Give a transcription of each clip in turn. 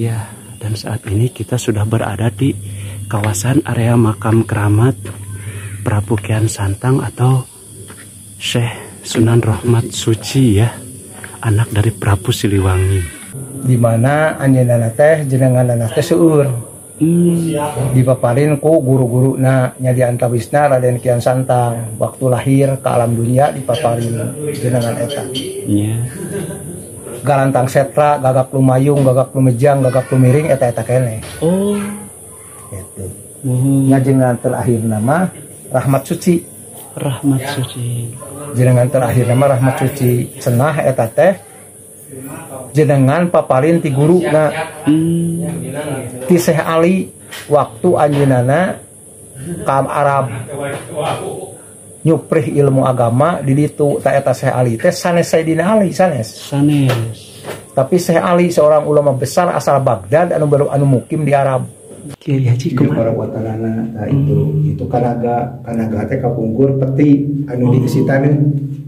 Ya, dan saat ini kita sudah berada di kawasan area makam keramat Prabu Kian Santang atau Syekh Sunan Rahmat Suci ya, anak dari Prabu Siliwangi. Di mana anjeunna teh jenenganna teh seueur. Dipaparin ku guru-guru nya di antawisna Raden Kian Santang waktu lahir ke alam dunia dipaparin jenengan eta. Iya. Galantang setra, gagak lumayung, gagak lumejang, gagak lumiring eta kene. Oh. Gitu. Nya jenengan terakhir nama Rahmat Suci. Rahmat Suci. Jenengan terakhir nama Rahmat Suci. Cenah eta teh jenengan paparin ti guru na ti Syekh Ali waktu anjeunana ka Arab nyuprih ilmu agama di ditu ta eta Syekh Ali teh sanes Sayyidina Ali sanes. Tapi Syekh Ali seorang ulama besar asal Baghdad anu mukim di Arab. Kiai Haji kumaha watanana nah itu kanaga teh kapungkur peti anu diisi taneuh.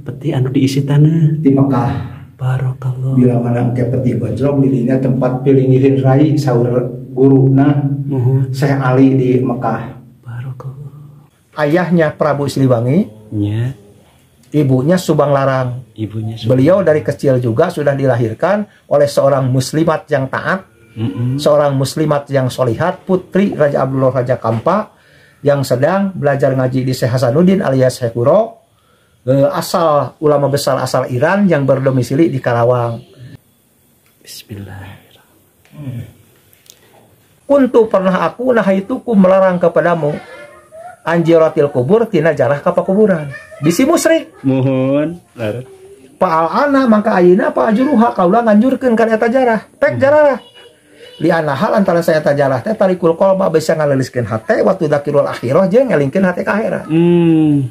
Peti anu diisi taneuh di Mekah. Barakallah. Bila mana ke peti gojlok dirinya tempat pilingirin rai saur guruna Syekh Ali di Mekah. Barakallah. Ayahnya Prabu Siliwangi, ya. Ibunya Subang Larang. Beliau dari kecil juga sudah dilahirkan oleh seorang muslimat yang taat, seorang muslimat yang solihat, putri Raja Abdullah Raja Kampa yang sedang belajar ngaji di Syekh Hasanuddin alias Syekh Guro, asal ulama besar asal Iran yang berdomisili di Karawang. Bismillahirrahmanirrahim. Kuntu pernah aku nahaituku melarang kepadamu anjiratil kubur tina jarah ka pakuburan. Bisi musyrik. Mohon. Paal ana mangka ayeuna pa ajuruha kaula nganjurkeun kana eta jarah. Tek jarah. Li ana hal antara saya eta jarah teh tarikul qalba bisa ngaleliskeun hate waktu dakirul akhirah jeung ngelingkeun hate ka akhirat.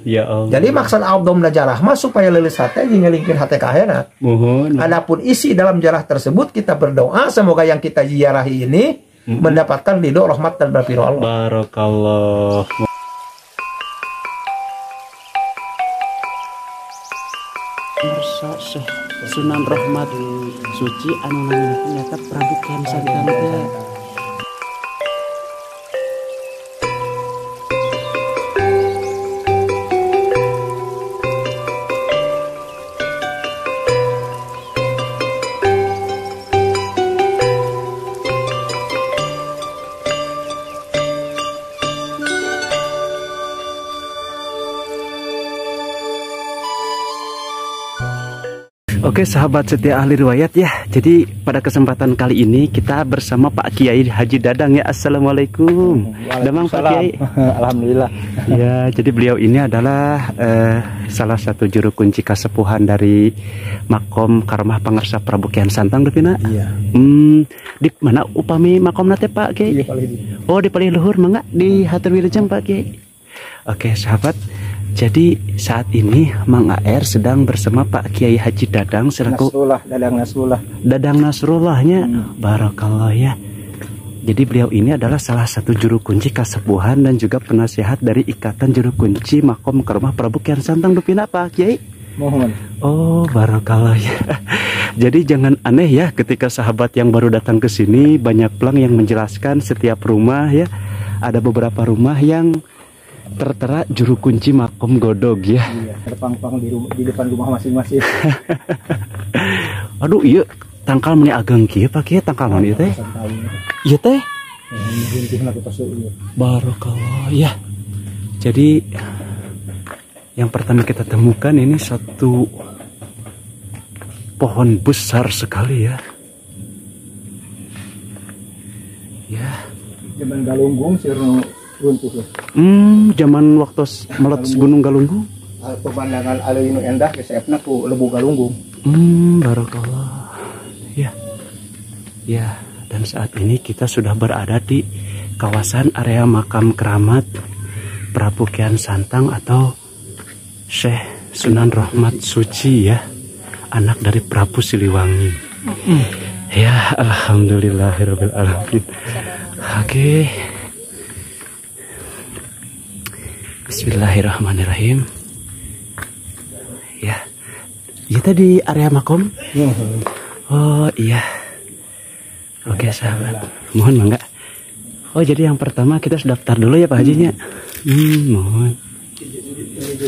Ya Allah. Jadi maksud abdomna jarah mah supaya leulis hate jeung ngelingkeun hate ka akhirat. Mohon. Adapun isi dalam jarah tersebut kita berdoa semoga yang kita ziarahi ini mendapatkan ridho rahmat dan berfirman Allah. Barakallah. Syekh Sunan Rahmat Suci anu namanya ternyata Prabu Kian Santang teh. Oke sahabat setia ahli riwayat ya. Jadi pada kesempatan kali ini kita bersama Pak Kiai Haji Dadang ya. Assalamualaikum. Damang Pak Kiai. Alhamdulillah. Ya, jadi beliau ini adalah salah satu juru kunci kasepuhan dari makom Karomah Pangarsa Prabu Kian Santang Devina. Iya. Di mana upami makom nate Pak Kiai? Oh di paling luhur mangga di Hatur Wilujeng Pak Kiai. Oke sahabat. Jadi saat ini Mang AR sedang bersama Pak Kiai Haji Dadang selaku Dadang Nasrullahnya. Barakallah ya. Jadi beliau ini adalah salah satu juru kunci kasepuhan dan juga penasihat dari Ikatan Juru Kunci Makom Karomah Prabu Kian Santang Dupina Pak Kiai. Mohon. Oh barakallah ya. Jadi jangan aneh ya ketika sahabat yang baru datang ke sini banyak pelang yang menjelaskan setiap rumah ya. Ada beberapa rumah yang tertera juru kunci makom godog ya. Iya, terpang-pang di depan rumah masing-masing. Aduh iya tangkal meni ageng kieu Pak Kiai tangkal mani teh. Iya teh. Barakallah ya. Jadi yang pertama kita temukan ini satu pohon besar sekali ya. Ya. Zaman Galunggung sirno runtuh. Zaman waktu meletus Gunung Galunggung. Pemandangan anu endah kesepna ku Lebu Galunggung. Barakallah. Ya. Ya, dan saat ini kita sudah berada di kawasan area makam keramat Prabu Kian Santang atau Syekh Sunan Rahmat Suci ya, anak dari Prabu Siliwangi. Ya, alhamdulillahirabbil alamin. Oke. Bismillahirrahmanirrahim. Ya, ya tadi area makom. Oh iya. Oke sahabat, mohon mangga. Oh jadi yang pertama kita harus daftar dulu ya Pak Hajinya. Mohon.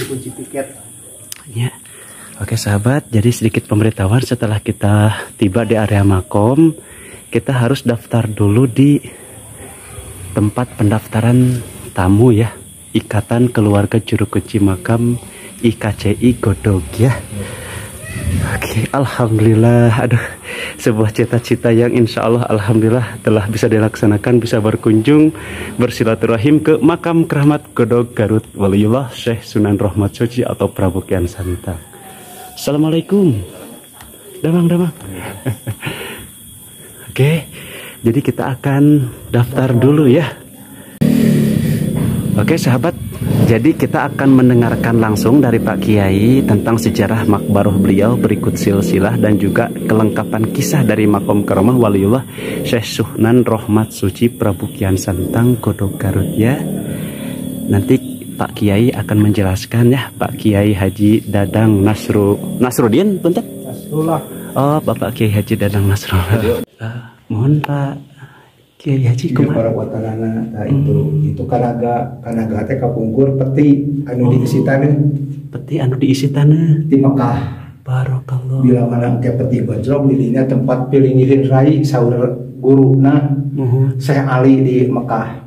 Kunci tiket. Ya. Oke sahabat, jadi sedikit pemberitahuan setelah kita tiba di area makom, kita harus daftar dulu di tempat pendaftaran tamu ya, Ikatan Keluarga Juru Kunci Makam IKCI Godog ya. Oke, alhamdulillah, aduh, sebuah cita-cita yang insya Allah alhamdulillah telah bisa dilaksanakan, bisa berkunjung bersilaturahim ke makam keramat Godog Garut Waliullah Syekh Sunan Rahmat Suci atau Prabu Kian Santang. Assalamualaikum. Damang. Oke, jadi kita akan daftar dulu ya. Oke sahabat, jadi kita akan mendengarkan langsung dari Pak Kiai tentang sejarah makbaroh beliau, berikut silsilah dan juga kelengkapan kisah dari makom karamah Waliullah Syekh Sunan Rahmat Suci Prabu Kian Santang Godog Garut ya. Nanti Pak Kiai akan menjelaskan ya, Pak Kiai Haji Dadang Nasruddin, punten? Nasrullah. Oh, Bapak Kiai Haji Dadang Nasrullah. Mohon Pak Kiai Haji kumaha para watanana. Nah itu kanaga teh kapungkur peti anu diisi taneuh. Peti anu diisi taneuh di Mekah. Barakallah. Bila mana ke peti gojlok di dinya tempat pilingihin rai saur guruna Syekh Ali di Mekah.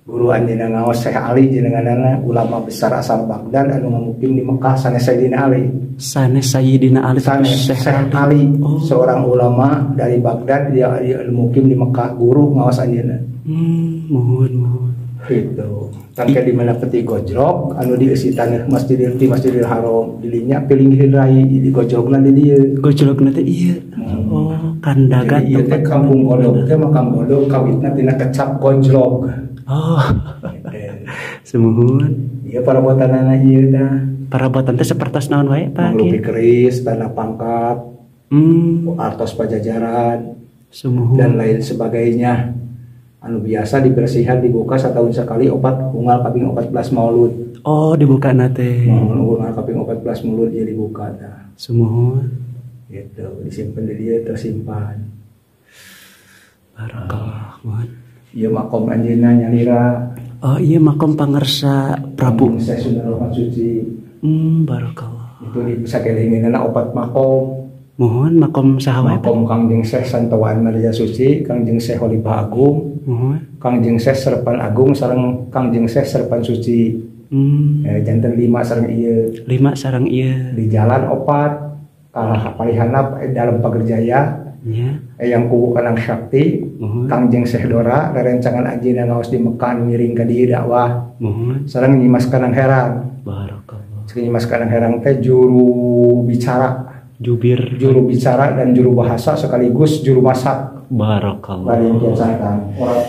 Guru anjeunna ngaos Syekh Ali jenenganana ulama besar asal Baghdad anu ngamukim di Mekah sanes Sayyidina Ali. Sanes Sayyidina Ali. Sanes Syekh Ali, seorang ulama dari Baghdad, dia mukim di Mekah, guru ngaos anjeunna. Mohon. Gitu. Tangke di mana peti gojlok anu dieusi taneuh Masjidil Haram, dilinya pilingihin rai di gojlokna di dieu. Gojlokna teh ieu. Oh, kandagat tempat kampung Godog teh makam Godog kawitna tina kecap gojlok. Oh, semuhun. Iya para botanana ieu dah. Para botan teh sapertos naon wae Pak? Manglupi keris, tanah pangkat, artos pajajaran, semuhun dan lain sebagainya. Anu biasa dibersihan dibuka setahun sekali opat unggal kaping 14 Maulud. Oh, dibuka nate. Unggal kaping 14 Maulud dia dibuka dah. Semuhun. Gitu, disimpan di dia tersimpan. Barakallah, mohon. Iya makom anjeunna nyalira. Oh iya makom pangarsa Prabu Syekh Sunan Rahmat Suci. Barakallah. Itu di sakelingeunna opat makom. Mohon makom saha wae? Makom Kangjeng Syekh Santawan Maria Suci, Kangjeng Syekh Khalifah Agung, Kangjeng Syekh Serpan Agung sareng Kangjeng Syekh Serpan Suci. Janten 5 sareng ieu. 5 sareng ieu. Di jalan opat kalah palihanap dalam Pagerjaya. Ya. Yang kubu Kanang Sakti, Kangjeng Syekh Dora, rerencangan anjeunna ngaos di Mekah ngiring ka dieu dakwah. Sareng Nyimas Kanang Herang. Barakallah. Nyimas Kanang Herang teh juru bicara, juru bicara dan juru bahasa sekaligus juru masak. Barakallah. Bari Kian Santang. Orang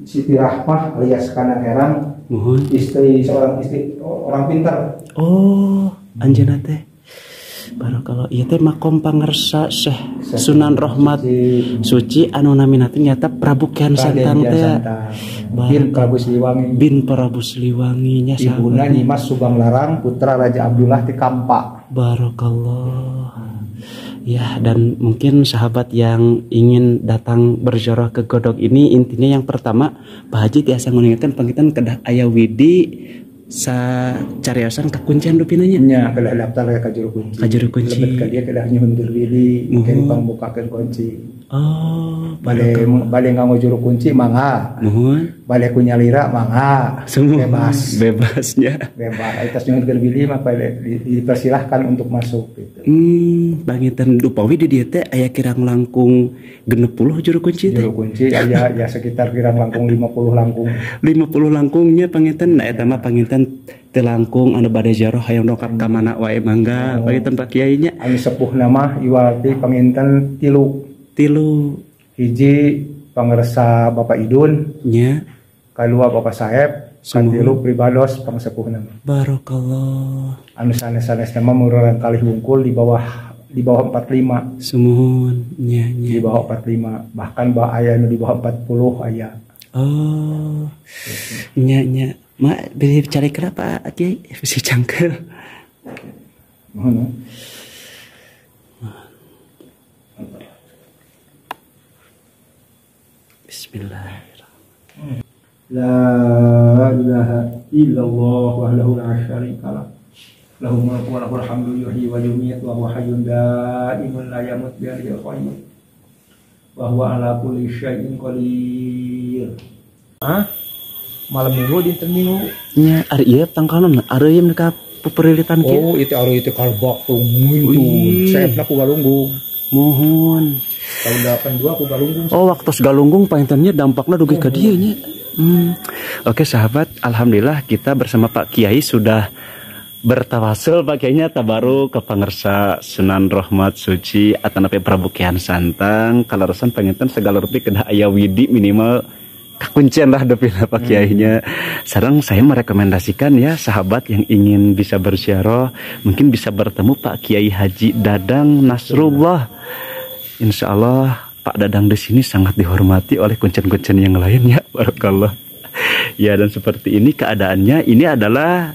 Siti Rahmah alias Kanang Herang, seorang istri orang pintar. Oh, anjeunna teh barakallah. Ieu teh makom pangarsa Syekh Sunan Rahmat Suci anu namina teh nyata Prabu Kian Santang teh. Bin Prabu Siliwangi. Bin Prabu Siliwangi nya sahabat. Ibuna Nyimas Subang Larang, putra Raja Abdullah di Kampa. Barakallah. Ya, dan mungkin sahabat yang ingin datang berziarah ke Godog ini, intinya yang pertama Pak Haji tiasa ngingetkeun pangitan kedah aya widi sa cariasan kakuncian dupinanya nya kedah daftar ka juru kunci. Lebet ka dia kedah nyundur widi mungkin pangbukakeun kunci. Oh, bade nganggo juru kunci mangga. Bade ku nyalira mangga. Bebasnya. Bebas. Atas nyundur widi mah dipersilahkan untuk masuk gitu. Bangitan dupawi di dieu teh aya kirang langkung 60 juru kunci teh. Juru kunci aya ya sekitar kirang langkung 50 langkung. 50 langkungnya panginten nah eta mah panginten teu langkung anu bade ziarah hayang dongkap ka mana wae mangga panginten Pak Kiai nya. Anu sepuh nama iwati panginten tilu. Hiji pangersa Bapak Idun nya, kedua Bapak Saeb, katilu pribados pangsepuh nama. Barakallah. Anu sanes-sanes nama mururang kalih wungkul di bawah 45. Semuhun nya. Di bawah 45, bahkan aya anu di bawah 40 aya. Oh. Nya. Mak beli cari kenapa Kiai? Bisi cangkel. Bismillahirrahmanirrahim. La ilaha illallah wahdahu la syarika lah. Lahul mulku wa lahul hamdu yuhyi wa yumiitu wa huwa hayyun daimun la yamut bi yadihi al-qayyum. Wa huwa ala kulli syai'in qadir. Malam minggu dinten minggu. Nya ari ieu tangkalna ari ieu ka puperilitan kieu. Oh, itu ari itu kalbak tuh muintu. Saepna ku galunggung. Mohon. Tahun 82 ku galunggung. Oh, waktu galunggung paintennya dampakna dugi ka dieu nya. Oke sahabat, alhamdulillah kita bersama Pak Kiai sudah bertawasul pakainya tabaru ke pangersa Sunan Rahmat Suci Atanape Prabu Kian Santang kalarosan panginten segala rupi kena aya widi minimal kakuncian lah depina Pak Kiainya. Sareng saya merekomendasikan ya sahabat yang ingin bisa berziarah mungkin bisa bertemu Pak Kiai Haji Dadang Nasrullah. Insya Allah Pak Dadang di sini sangat dihormati oleh kuncen-kuncen yang lainnya. Barakallah. Ya, dan seperti ini keadaannya. Ini adalah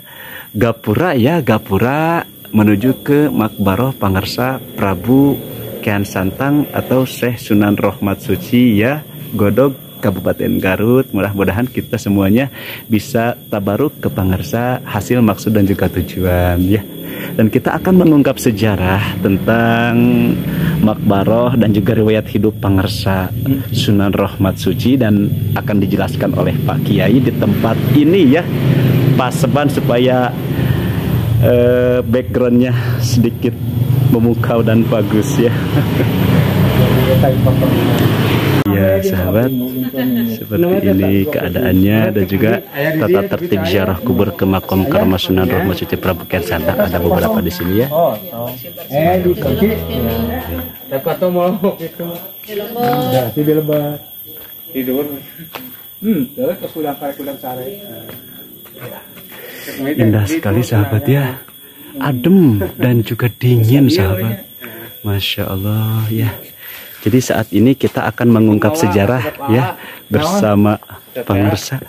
gapura ya, gapura menuju ke Makbaroh Pangersa Prabu Kian Santang atau Syekh Sunan Rahmat Suci ya, Godog Kabupaten Garut. Mudah-mudahan kita semuanya bisa tabaruk ke pangersa hasil maksud dan juga tujuan ya. Dan kita akan mengungkap sejarah tentang Makbaroh dan juga riwayat hidup pangersa Sunan Rahmat Suci dan akan dijelaskan oleh Pak Kiai di tempat ini ya. Paseban supaya backgroundnya sedikit memukau dan bagus ya. Ya sahabat, seperti ini keadaannya dan juga tata tertib ziarah kubur ke makam Karma Sunan Rahmat Suci Prabu Kian Santang ada beberapa di sini ya. Di kaki. Dapat mau gitu. Udah di lebat. Tidur. Terus kulang sare. Indah sekali sahabat ya. Adem dan juga dingin sahabat. Masya Allah ya. Jadi saat ini kita akan mengungkap sejarah ya bersama pangersa.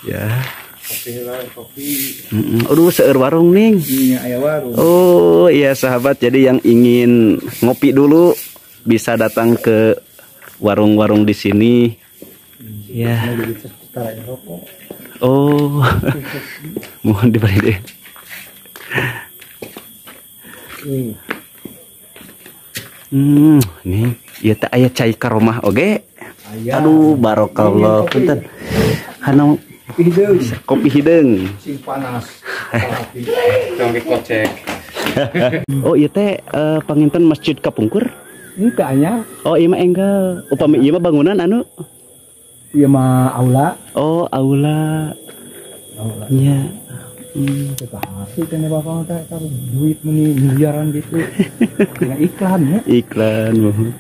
Ya. Aduh, seueur warung ning. Oh iya sahabat, jadi yang ingin ngopi dulu bisa datang ke warung-warung di sini. Ya. Oh, mohon diberi deh. Nih, ya tak ayah cai karomah oge. Aduh, barokallah. Punten. Hanong kopi hidung. Sing panas. Dong dikocek. Oh, iya teh panginten Masjid Kapungkur? Enggak nya. Oh, iya mah enggal. Upami iya mah bangunan anu Iya mah aula. Oh, aula. Iya. Kita hati kan ya bapak teh taruh duit miliaran gitu. Dengan iklan ya. Iklan mohon.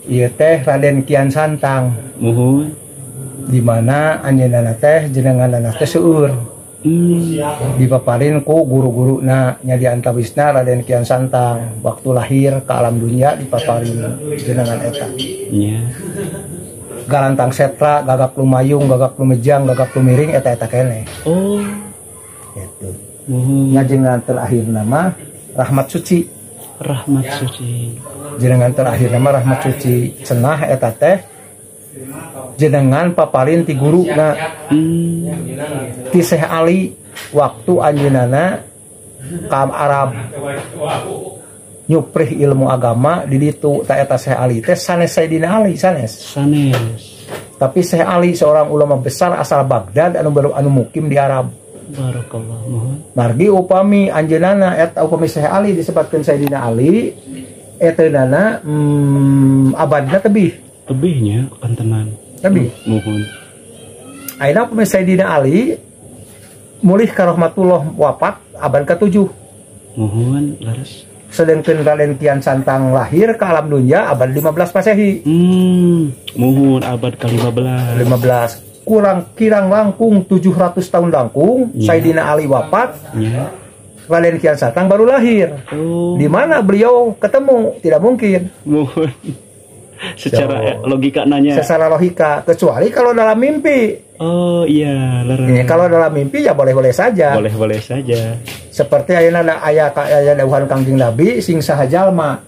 Iya teh Raden Kian Santang. Mohon. Di mana anjeunna teh jenenganna teh seueur. Dipaparin ku guru-guru nya di antawisna Raden Kian Santang waktu lahir ke alam dunia dipaparin jenengan eta. Iya. Galantang setra, gagak lumayung, gagak lumejang, gagak lumiring, eta kene. Oh, gitu. Jenengan terakhir nama Rahmat Suci. Rahmat Suci. Jenengan terakhir nama Rahmat Suci. Cenah eta teh jenengan paparin ti guru na ti Syekh Ali waktu anjeunana ka Arab nyuprih ilmu agama di ditu ta eta Syekh Ali teh sanes Sayyidina Ali sanes. Tapi Syekh Ali seorang ulama besar asal Baghdad anu mukim di Arab. Barakallah mohon. Margi upami anjeunana eta upami Syekh Ali disebutkeun Sayyidina Ali eta nana abadna tebihnya kantenan. Tebih. Mohon. Ayeuna upami Sayyidina Ali mulih ka rahmatullah wafat abad ke-7. Mohon laras. Sedangkan Raden Kian Santang lahir ke alam dunia abad 15 Masehi. Mohon abad ke-15. 15. Kirang langkung 700 tahun langkung, ya. Sayyidina Ali wafat. Ya. Raden Kian Santang baru lahir. Oh. Di mana beliau ketemu? Tidak mungkin. Mohon. Secara logika nanya. Secara logika, kecuali kalau dalam mimpi. Oh iya, kalau dalam mimpi ya boleh-boleh saja. Boleh-boleh saja. Seperti ayat dawuhan Kangjeng Nabi, sing saha jalma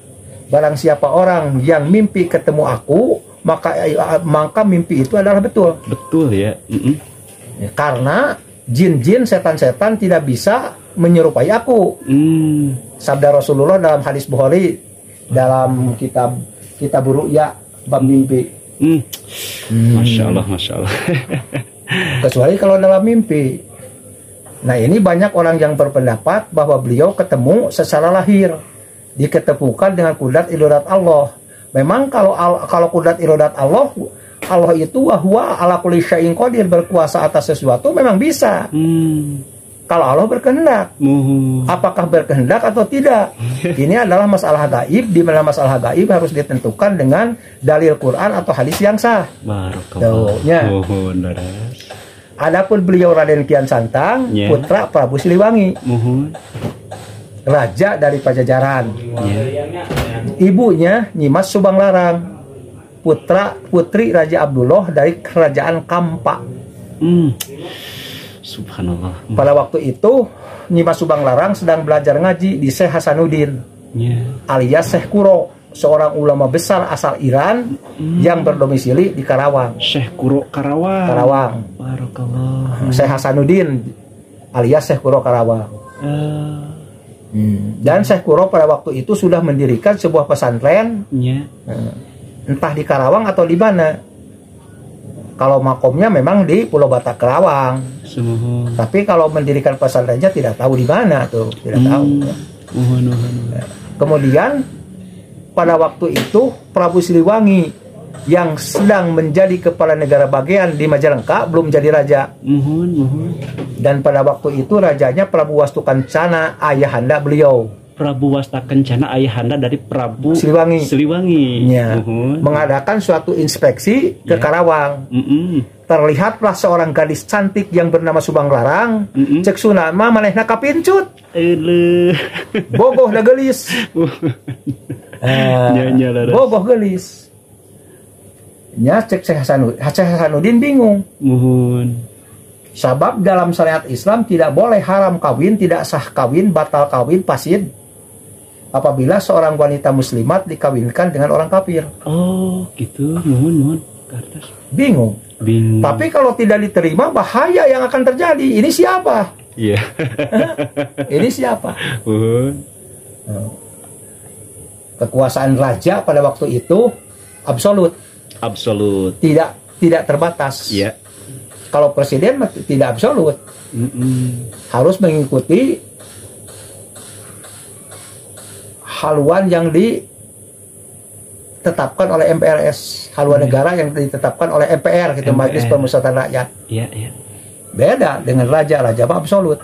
barang siapa orang yang mimpi ketemu aku, maka mimpi itu adalah betul. Betul ya. Karena jin-jin, setan-setan tidak bisa menyerupai aku. Sabda Rasulullah dalam hadis Bukhari dalam kitab Ru'ya bab mimpi. Masya Allah, Masya Allah. Kecuali kalau dalam mimpi. Nah, ini banyak orang yang berpendapat bahwa beliau ketemu secara lahir, diketemukan dengan kudrat irodat Allah. Memang kalau kudrat irodat Allah itu huwa ala kulli syai'in qadir, berkuasa atas sesuatu, memang bisa. Kalau Allah berkehendak. Apakah berkehendak atau tidak? Ini adalah masalah gaib, di mana masalah gaib harus ditentukan dengan dalil Quran atau hadis yang sah. Barakallah. Adapun beliau Raden Kian Santang, putra Prabu Siliwangi, raja dari Pajajaran. Ibunya Nyimas Subanglarang, putri Raja Abdullah dari Kerajaan Kampa. Subhanallah. Pada waktu itu Nyimas Subanglarang sedang belajar ngaji di Syekh Hasanuddin, alias Syekh Kuro, seorang ulama besar asal Iran yang berdomisili di Karawang. Syekh Kuro Karawang. Barakallah. Syekh Hasanuddin alias Syekh Kuro Karawang. Dan Syekh Kuro pada waktu itu sudah mendirikan sebuah pesantren, entah di Karawang atau di mana. Kalau makomnya memang di Pulau Batak Karawang. Tapi kalau mendirikan pesantrennya tidak tahu di mana tuh, tidak tahu. Kemudian pada waktu itu Prabu Siliwangi yang sedang menjadi kepala negara bagian di Majalengka, belum jadi raja. Dan pada waktu itu rajanya Prabu Wastukencana, ayahanda beliau. Prabu Wastukencana, ayahanda dari Prabu Siliwangi. Mengadakan suatu inspeksi ke Karawang. Terlihatlah seorang gadis cantik yang bernama Subanglarang. Cek sunama manehna kapincut. Bogoh da gelis. Bogoh gelis. Nya cek Syekh Hasanuddin bingung. Sabab dalam syariat Islam tidak boleh haram kawin, tidak sah kawin, batal kawin, fasid apabila seorang wanita muslimat dikawinkan dengan orang kafir. Oh, gitu. Mohon. Bingung. Tapi kalau tidak diterima, bahaya yang akan terjadi. Ini siapa? Iya. Ini siapa? Kekuasaan raja pada waktu itu absolut. Tidak terbatas. Iya. Kalau presiden tidak absolut. Harus mengikuti haluan yang ditetapkan oleh MPRS, haluan negara yang ditetapkan oleh MPR, gitu, Majelis Permusyawaratan Rakyat. Beda dengan raja mah absolut.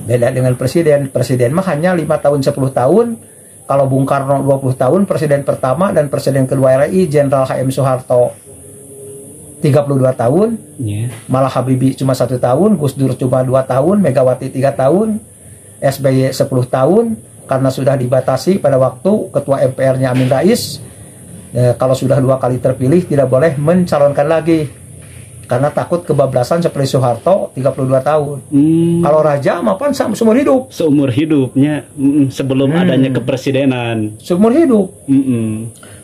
Beda dengan presiden mah hanya 5 tahun 10 tahun. Kalau Bung Karno 20 tahun presiden pertama, dan presiden kedua RI Jenderal HM Soeharto 32 tahun. Malah Habibie cuma 1 tahun, Gus Dur cuma 2 tahun, Megawati 3 tahun, SBY 10 tahun. Karena sudah dibatasi pada waktu ketua MPR-nya Amin Rais, kalau sudah 2 kali terpilih tidak boleh mencalonkan lagi, karena takut kebablasan seperti Soeharto 32 tahun. Kalau raja maupun seumur hidup. Seumur hidupnya, sebelum adanya kepresidenan. Seumur hidup.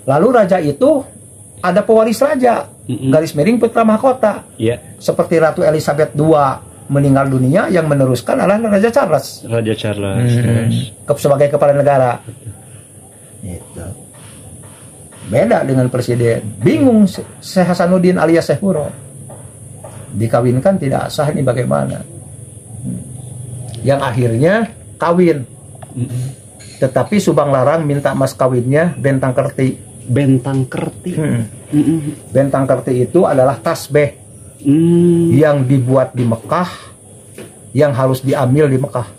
Lalu raja itu ada pewaris raja, garis miring putra mahkota. Seperti Ratu Elizabeth II meninggal dunia, yang meneruskan adalah Raja Charles. Sebagai kepala negara. Gitu. Beda dengan presiden. Bingung Syekh Hasanuddin alias Syekh Kuro. Dikawinkan tidak sah, ini bagaimana? Yang akhirnya kawin. Tetapi Subanglarang minta mas kawinnya bentang kerti. Bentang kerti. Bentang kerti itu adalah tasbih yang dibuat di Mekah, yang harus diambil di Mekah.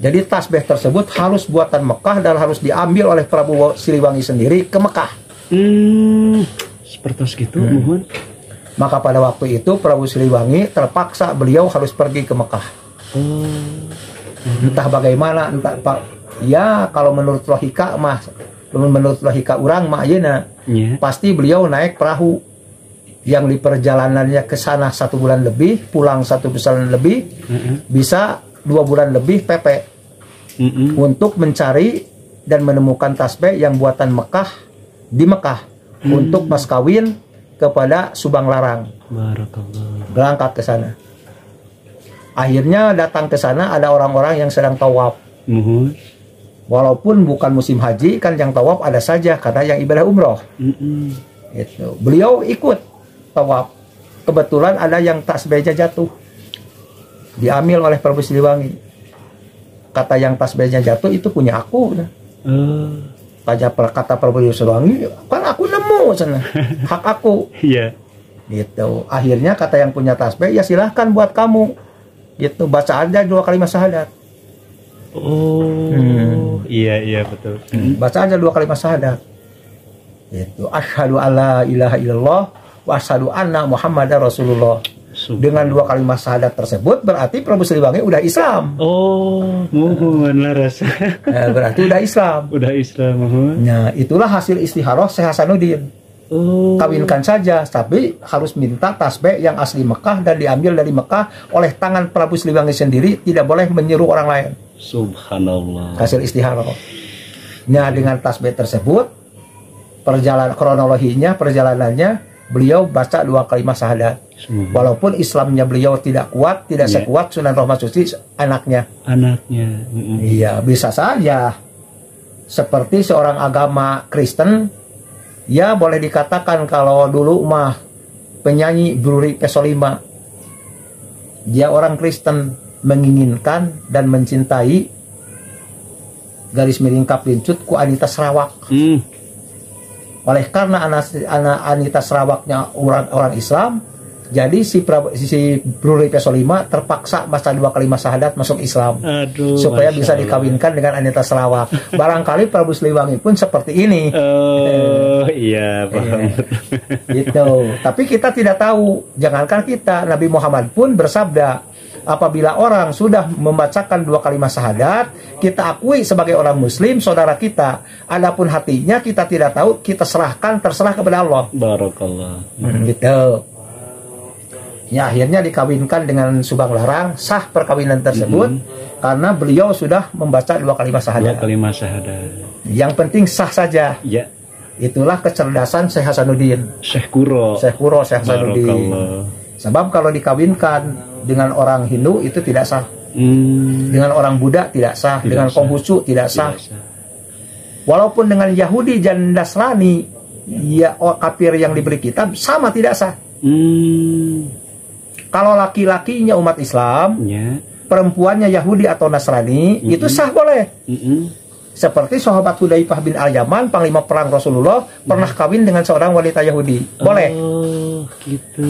Jadi tasbih tersebut harus buatan Mekah dan harus diambil oleh Prabu Siliwangi sendiri ke Mekah. Seperti itu, mohon. Maka pada waktu itu Prabu Siliwangi terpaksa beliau harus pergi ke Mekah. Entah bagaimana, ya kalau menurut logika orang mah pasti beliau naik perahu yang di perjalanannya ke sana 1 bulan lebih, pulang 1 bulan lebih, bisa 2 bulan lebih Pepe untuk mencari dan menemukan tasbih yang buatan Mekah di Mekah untuk mas kawin kepada Subang Larang. Berangkat ke sana. Akhirnya datang ke sana ada orang-orang yang sedang tawaf. Walaupun bukan musim haji, kan yang tawaf ada saja karena yang ibadah umroh. Gitu. Beliau ikut tawaf. Kebetulan ada yang tasbihnya jatuh, diambil oleh Prabu Siliwangi. Kata yang tasbihnya jatuh itu punya aku. Kata Prabu Siliwangi, kan aku nemu sana, hak aku. Iya. Gitu. Akhirnya kata yang punya tasbih, ya silahkan buat kamu. Gitu. Baca aja 2 kalimat syahadat. Iya betul. Baca aja 2 kalimat syahadat. Itu asyhadu alla ilaha illallah wa asyhadu anna muhammadar rasulullah. Dengan 2 kalimat syahadat tersebut berarti Prabu Siliwangi udah Islam. Mohon laras. Berarti udah Islam. Udah Islam, mohon. Nah, itulah hasil istikharah Syekh Hasanuddin. Kawinkan saja, tapi harus minta tasbih yang asli Mekah dan diambil dari Mekah oleh tangan Prabu Siliwangi sendiri, tidak boleh menyuruh orang lain. Subhanallah. Hasil istikharah. Nah, dengan tasbih tersebut, perjalanannya beliau baca 2 kalimat syahadat. Walaupun Islamnya beliau tidak kuat, tidak sekuat Sunan Rohmat Suci anaknya. Iya, bisa saja seperti seorang agama Kristen. Ya boleh dikatakan kalau dulu mah penyanyi Bruri Pesolima, dia orang Kristen, menginginkan dan mencintai garis miring kaplincut ku Anita Sarawak. Oleh karena anak Anita Sarawaknya orang Islam, jadi si Bruri Pesolima terpaksa baca 2 kalimat syahadat masuk Islam. Supaya bisa dikawinkan dengan Anita Sarawak. Barangkali Prabu Siliwangi pun seperti ini. Iya, paham. Gitu. Tapi kita tidak tahu. Jangankan kita, Nabi Muhammad pun bersabda, apabila orang sudah membacakan 2 kalimat syahadat, kita akui sebagai orang muslim, saudara kita. Adapun hatinya kita tidak tahu, kita terserah kepada Allah. Barakallah. Gitu. Ya, akhirnya dikawinkan dengan Subang Larang, sah perkawinan tersebut karena beliau sudah membaca 2 kalimat syahadat. 2 kalimat syahadat. Yang penting sah saja. Ya. Itulah kecerdasan Syekh Hasanuddin. Syekh Hasanuddin. Sebab kalau dikawinkan dengan orang Hindu itu tidak sah. Dengan orang Buddha tidak sah, dengan Konghucu tidak sah. Walaupun dengan Yahudi dan Nasrani, ya kafir yang diberi kitab sama tidak sah. Kalau laki-lakinya umat Islam, perempuannya Yahudi atau Nasrani, itu sah boleh. Seperti sahabat Hudzaifah bin Al-Yaman, panglima perang Rasulullah, pernah kawin dengan seorang wanita Yahudi. Boleh. Gitu.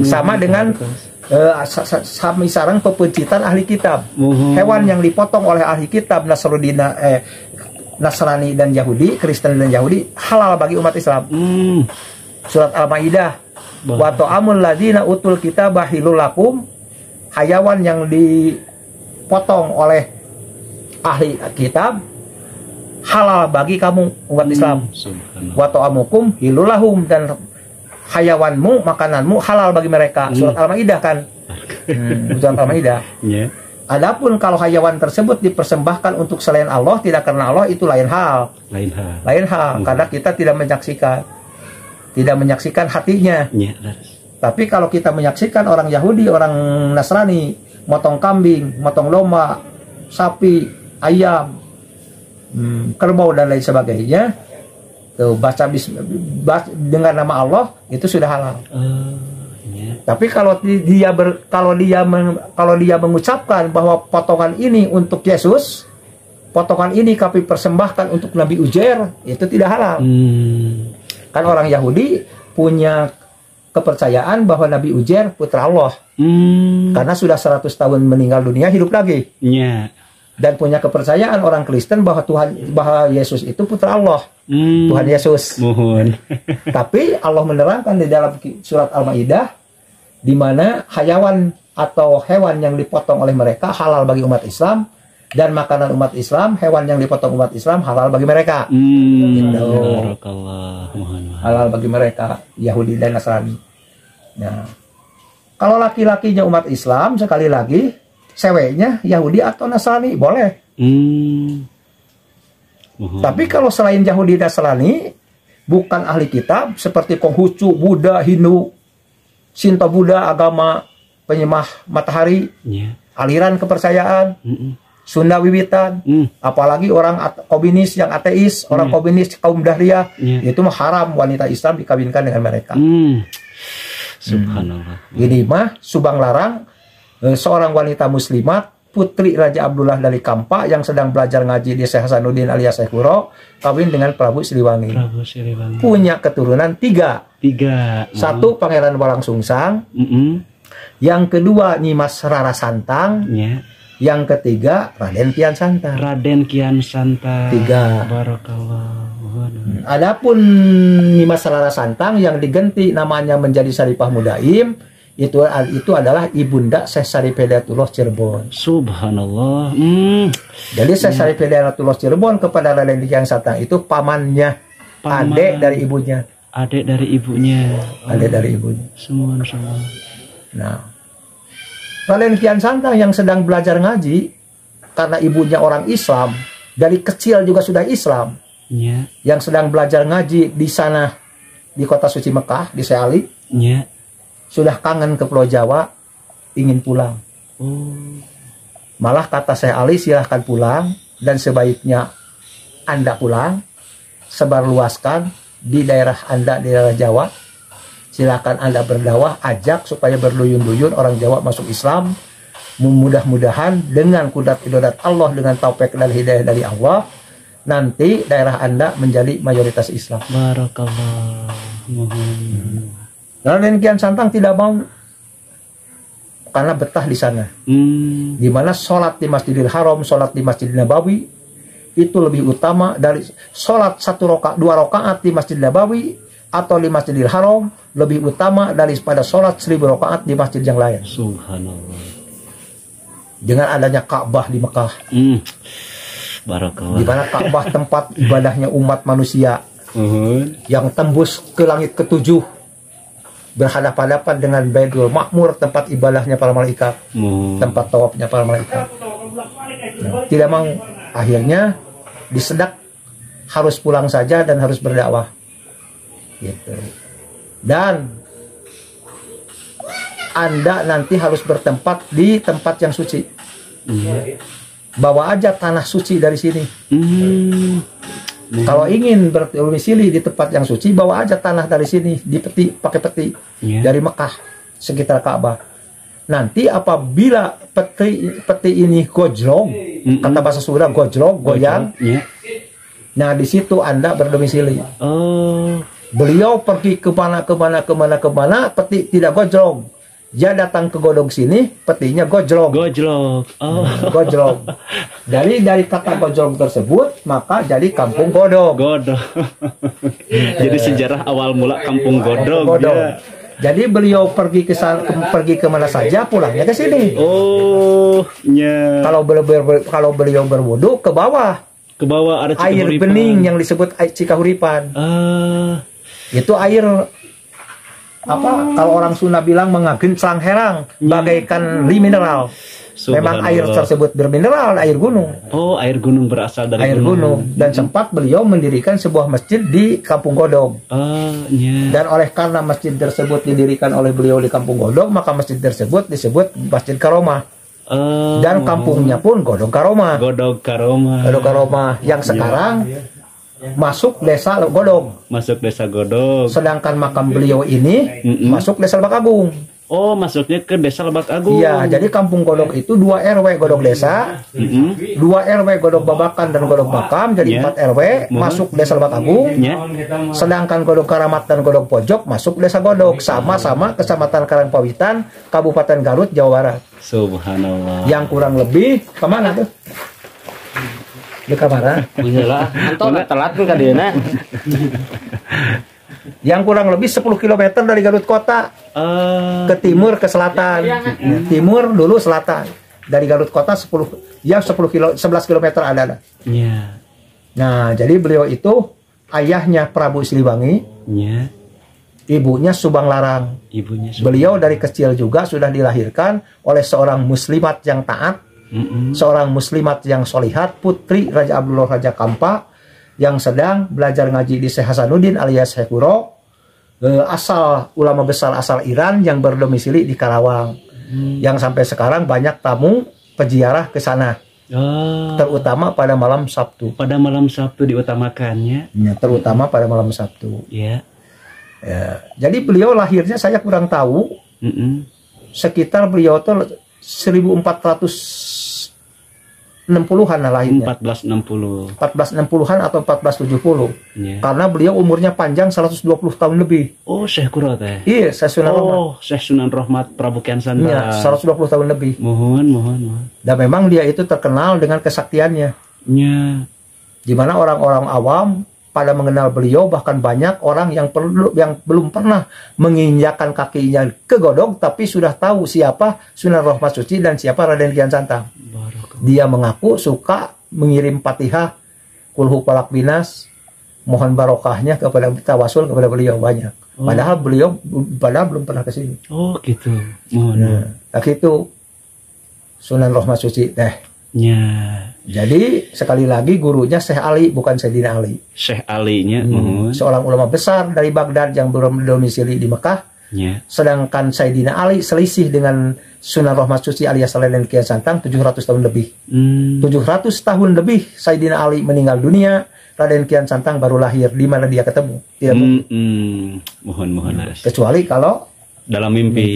Sama dengan sami sarang pepencitan ahli kitab. Hewan yang dipotong oleh ahli kitab Nasrani dan Yahudi, Kristen dan Yahudi, halal bagi umat Islam. Surat Al-Maidah. Wa ta'amul ladzina utul kitaba hilul lakum, hayawan yang dipotong oleh ahli kitab halal bagi kamu umat Islam. Wa ta'amukum hilul lahum, dan hayawanmu, makananmu halal bagi mereka. Surat Al-Maidah kan. Surat Al-Maidah. Adapun kalau hayawan tersebut dipersembahkan untuk selain Allah, tidak karena Allah, itu lain hal. Karena kita tidak menyaksikan hatinya. Tapi kalau kita menyaksikan orang Yahudi, orang Nasrani motong kambing, motong domba, sapi, ayam, kerbau dan lain sebagainya, tuh baca dengan nama Allah, itu sudah halal. Tapi kalau dia mengucapkan bahwa potongan ini untuk Yesus, potongan ini kami persembahkan untuk Nabi Uzair, itu tidak halal. Kan orang Yahudi punya kepercayaan bahwa Nabi Uzair putra Allah. Karena sudah 100 tahun meninggal dunia, hidup lagi. Dan punya kepercayaan orang Kristen bahwa Yesus itu putra Allah. Tuhan Yesus. Tapi Allah menerangkan di dalam surat Al-Maidah, di mana hayawan atau hewan yang dipotong oleh mereka halal bagi umat Islam, dan makanan umat Islam, hewan yang dipotong umat Islam halal bagi mereka. Halal bagi mereka, Yahudi dan Nasrani. Nah, kalau laki-lakinya umat Islam, sekali lagi seweknya Yahudi atau Nasrani boleh. Tapi kalau selain Yahudi dan Nasrani bukan ahli kitab seperti Konghucu, Buddha, Hindu, Shinto, Buddha, agama penyembah matahari, aliran kepercayaan, Sunda wiwitan, apalagi orang komunis yang ateis, orang komunis kaum Dahriyah, itu mah haram wanita Islam dikawinkan dengan mereka. Subhanallah. Ini mah Subang larang seorang wanita muslimat, putri Raja Abdullah dari Kampa yang sedang belajar ngaji di Syekh Hasanuddin alias Syekh Huro, kawin dengan Prabu Siliwangi. Punya keturunan 3. Satu Pangeran Walang Sungsang, yang kedua Nyimas Rara Santang, yang ketiga Raden Kian Santang. 3. Barakallah. Adapun Nyimas Rara Santang yang diganti namanya menjadi Saripah Mudaim, itu adalah ibunda Syekh Syarif Hidayatullah Cirebon. Subhanallah. Jadi Syekh Syarif Hidayatullah Cirebon kepada Raden Kian Santang itu pamannya, adik dari ibunya. Adik dari ibunya. Adik dari ibunya. Semua. Nah, Raden Kian Santang yang sedang belajar ngaji karena ibunya orang Islam, dari kecil juga sudah Islam. Yang sedang belajar ngaji di sana di kota suci Mekah di Seali. Sudah kangen ke Pulau Jawa, ingin pulang. Malah kata Syekh Ali, silahkan pulang, dan sebaiknya Anda pulang, sebarluaskan di daerah Anda, di daerah Jawa. Silahkan Anda berdakwah, ajak supaya berduyun-duyun orang Jawa masuk Islam. Mudah-mudahan dengan kudrat idodat Allah, dengan taufik dan hidayah dari Allah, nanti daerah Anda menjadi mayoritas Islam. Barakallah. Raden Kian Santang tidak mau karena betah di sana. Di mana sholat di Masjidil Haram, sholat di Masjid Nabawi itu lebih utama dari sholat 2 rakaat di Masjid Nabawi atau di Masjidil Haram, lebih utama daripada sholat 1000 rakaat di masjid yang lain. Subhanallah. Dengan adanya Ka'bah di Mekah, Barakallah. di mana Ka'bah tempat ibadahnya umat manusia yang tembus ke langit ke-7, berhadapan-hadapan dengan Baitul Ma'mur, tempat ibadahnya para malaikat, tempat tawafnya para malaikat. Tidak mau, akhirnya disedak harus pulang saja dan harus berdakwah. Gitu. Dan Anda nanti harus bertempat di tempat yang suci. Bawa aja tanah suci dari sini. Kalau ingin berdomisili di tempat yang suci, bawa aja tanah dari sini, di peti, pakai peti dari Mekah sekitar Ka'bah. Nanti apabila peti ini gojlong, kata bahasa Sunda gojlong, goyang, nah di situ Anda berdomisili. Beliau pergi kemana, peti tidak gojlong. Dia datang ke godong sini, petinya gojlong. Gojlong. Dari kata gojlong tersebut, maka jadi kampung godong. Jadi sejarah awal mula kampung godong. Ya. Jadi beliau pergi ke mana saja, pulangnya ke sini. Kalau beliau berwudu ke bawah. Ke bawah ada air bening yang disebut air Cikahuripan. Itu air kalau orang Sunda bilang mengagen selang herang, bagaikan mineral. Memang air tersebut bermineral, air gunung. Air gunung berasal dari air gunung. Dan sempat beliau mendirikan sebuah masjid di Kampung Godong. Dan karena masjid tersebut didirikan oleh beliau di Kampung Godong, maka masjid tersebut disebut Masjid Karomah. Dan kampungnya pun Godong Karomah. Godong Karomah yang sekarang masuk desa Godong. Sedangkan makam beliau ini masuk desa Lebak Agung. Masuknya ke desa Lebak Agung. Iya, jadi kampung Godong itu 2 RW Godong desa, 2 RW Godong Babakan dan Godong Bakam, jadi 4 RW masuk desa Lebak Agung. Sedangkan Godong Karamat dan Godong Pojok masuk desa Godong, sama-sama Kecamatan Karangpawitan, Kabupaten Garut, Jawa Barat. Subhanallah. Yang kurang lebih kemana tuh? Di kamar. Telat kan dia. Yang kurang lebih 10 km dari Garut kota. Ke timur, ke selatan. Timur dulu selatan. Dari Garut kota 11 km ada. Nah, jadi beliau itu ayahnya Prabu Siliwangi. Ibunya Subang Larang. Beliau dari kecil juga sudah dilahirkan oleh seorang muslimat yang taat, seorang muslimat yang solihat, putri Raja Abdullah Raja Kampa, yang sedang belajar ngaji di Syekh Hasanuddin alias Syekh Guro, asal ulama besar asal Iran yang berdomisili di Karawang, yang sampai sekarang banyak tamu peziarah ke sana, terutama pada malam Sabtu. Pada malam Sabtu diutamakannya. Ya, terutama pada malam Sabtu. Ya. Ya. Jadi beliau lahirnya saya kurang tahu. Sekitar beliau tuh 1460-an lahirnya. 1460-an atau 1470. Ya. Karena beliau umurnya panjang 120 tahun lebih. Oh, Syekh Guro teh. Iya, Syekh Sunan Rahmat. Oh, Syekh Sunan Rahmat Prabu Kian Santang. Iya, 120 tahun lebih. Mohon. Dan memang dia itu terkenal dengan kesaktiannya. Ya. Di mana orang-orang awam pada mengenal beliau, bahkan banyak orang yang belum pernah menginjakkan kakinya ke Godong, tapi sudah tahu siapa Sunan Rahmat Suci dan siapa Raden Kian Santang. Dia mengaku suka mengirim Fatihah, kulhu palak binas, mohon barokahnya kepada tawasul kepada beliau banyak. Padahal beliau belum pernah ke sini. Oh gitu. Mohon. Nah, itu Sunan Rahmat Suci teh. Ya. Jadi sekali lagi gurunya Syekh Ali, bukan Sayyidina Ali. Syekh Ali-nya seorang ulama besar dari Baghdad yang berdomisili di Mekah. Ya. Sedangkan Sayyidina Ali selisih dengan Sunan Rahmat Suci alias Raden Kian Santang 700 tahun lebih. 700 tahun lebih Sayyidina Ali meninggal dunia, Raden Kian Santang baru lahir. Di mana dia ketemu? Tidak mungkin. Mohon. Kecuali kalau dalam mimpi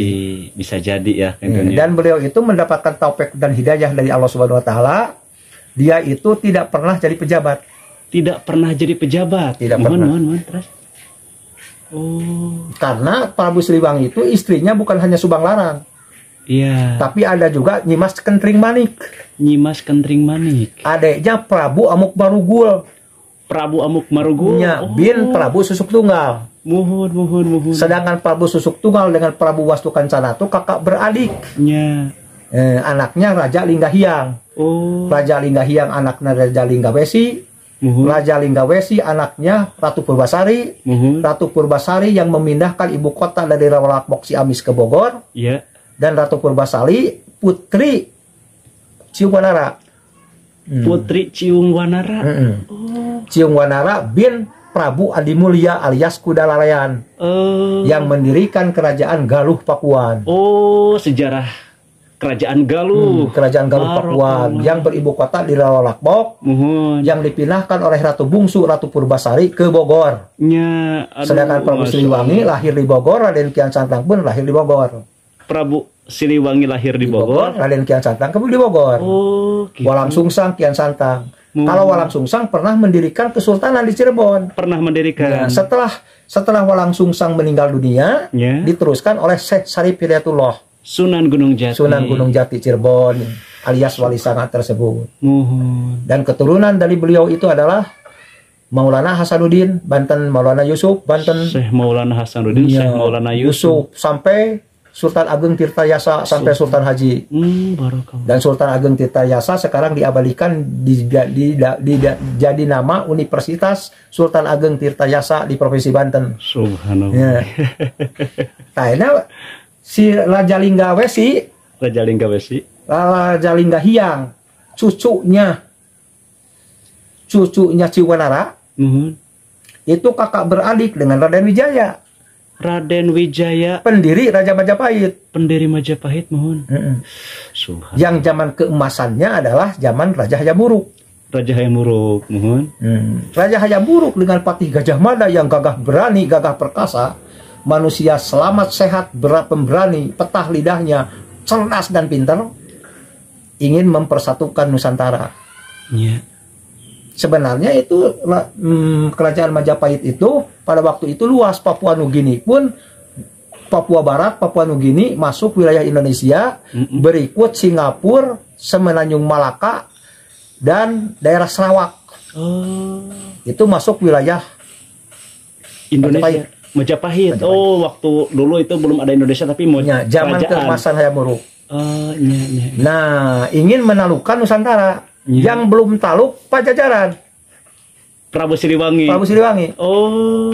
bisa jadi ya. Dan beliau itu mendapatkan taufik dan hidayah dari Allah Subhanahu Wa Taala. Dia itu tidak pernah jadi pejabat. Tidak pernah jadi pejabat. Tidak pernah. Mohon terus. Oh. Karena Prabu Siliwangi itu istrinya bukan hanya Subang Larang. Iya. Tapi ada juga Nyimas Kentring Manik. Nyimas Kentring Manik. Adiknya Prabu Amuk Marugul. Prabu Amuk Marugul. Bin Prabu Susuk Tunggal. Mohon. Sedangkan Prabu Susuk Tunggal dengan Prabu Wastu Kancana itu kakak beradik. Ya. Anaknya Raja Linggahyang. Oh. Raja Linggahyang anaknya Raja Linggawesi. Raja Linggawesi anaknya Ratu Purbasari. Ratu Purbasari yang memindahkan ibu kota dari Rawalakbok Ciamis ke Bogor. Yeah. Dan Ratu Purbasari putri Ciungwanara. Putri Ciungwanara. Ciungwanara bin Prabu Adimulya alias Kudalarayan. Yang mendirikan kerajaan Galuh Pakuan. Oh, sejarah Kerajaan Galuh. Kerajaan Galuh Pakuan yang beribu kota di Rawalakbok, yang dipindahkan oleh Ratu Bungsu Ratu Purbasari ke Bogor. Ya, sedangkan Prabu Siliwangi lahir di Bogor, Raden Kian Santang pun lahir di Bogor. Prabu Siliwangi lahir di Bogor, Raden Kian Santang pun di Bogor. Oh, gitu. Walang Sungsang Kian Santang. Kalau Walang Sungsang pernah mendirikan kesultanan di Cirebon. Pernah mendirikan. Ya, setelah Walang Sungsang meninggal dunia, diteruskan oleh Syekh Sarif Hidayatullah. Sunan Gunung Jati Cirebon alias Wali Sangat tersebut. Dan keturunan dari beliau itu adalah Maulana Hasanuddin Banten, Maulana Yusuf Banten, Syekh Maulana Hasanuddin, Syekh Maulana Yusuf sampai Sultan Ageng Tirtayasa sampai Sultan Haji. Dan Sultan Ageng Tirtayasa sekarang diabadikan jadi nama Universitas Sultan Ageng Tirtayasa di Provinsi Banten. Subhanallah. Ya. Nah, si Raja Linggawesi, Raja Linggahyang, cucunya Ciwanara, itu kakak beradik dengan Raden Wijaya. Pendiri Raja Majapahit. Yang zaman keemasannya adalah zaman Raja Hayamuruk. Raja Hayamuruk dengan Patih Gajah Mada yang gagah berani, gagah perkasa. Manusia selamat, sehat, pemberani, petah lidahnya, cerdas dan pintar, ingin mempersatukan Nusantara. Sebenarnya itu kerajaan Majapahit itu pada waktu itu luas. Papua Nugini pun, Papua Barat, Papua Nugini masuk wilayah Indonesia, berikut Singapura, Semenanjung Malaka, dan daerah Sarawak. Itu masuk wilayah Indonesia. Majapahit. Oh, waktu dulu itu belum ada Indonesia tapi zaman keemasan Hayamuruk. Nah, ingin menaklukkan Nusantara. Yang belum takluk Pajajaran. Prabu Siliwangi. Oh.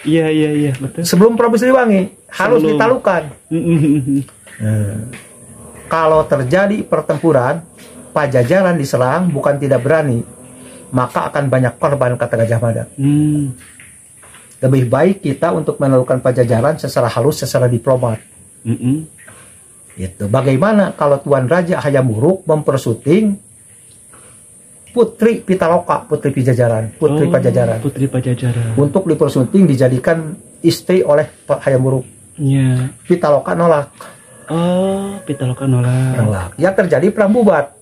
Iya betul. Sebelum Prabu Siliwangi harus ditalukan. Kalau terjadi pertempuran, Pajajaran diserang bukan tidak berani, maka akan banyak korban, kata Gajah Mada. Lebih baik kita untuk menaklukkan Pajajaran secara halus, secara diplomat. Itu. Bagaimana kalau Tuan Raja Hayam Wuruk mempersuting Putri Pitaloka, Putri Pajajaran, Putri Pajajaran, untuk dipersunting dijadikan istri oleh Hayam Wuruk. Pitaloka nolak. Pitaloka nolak. Ya terjadi perang bubat.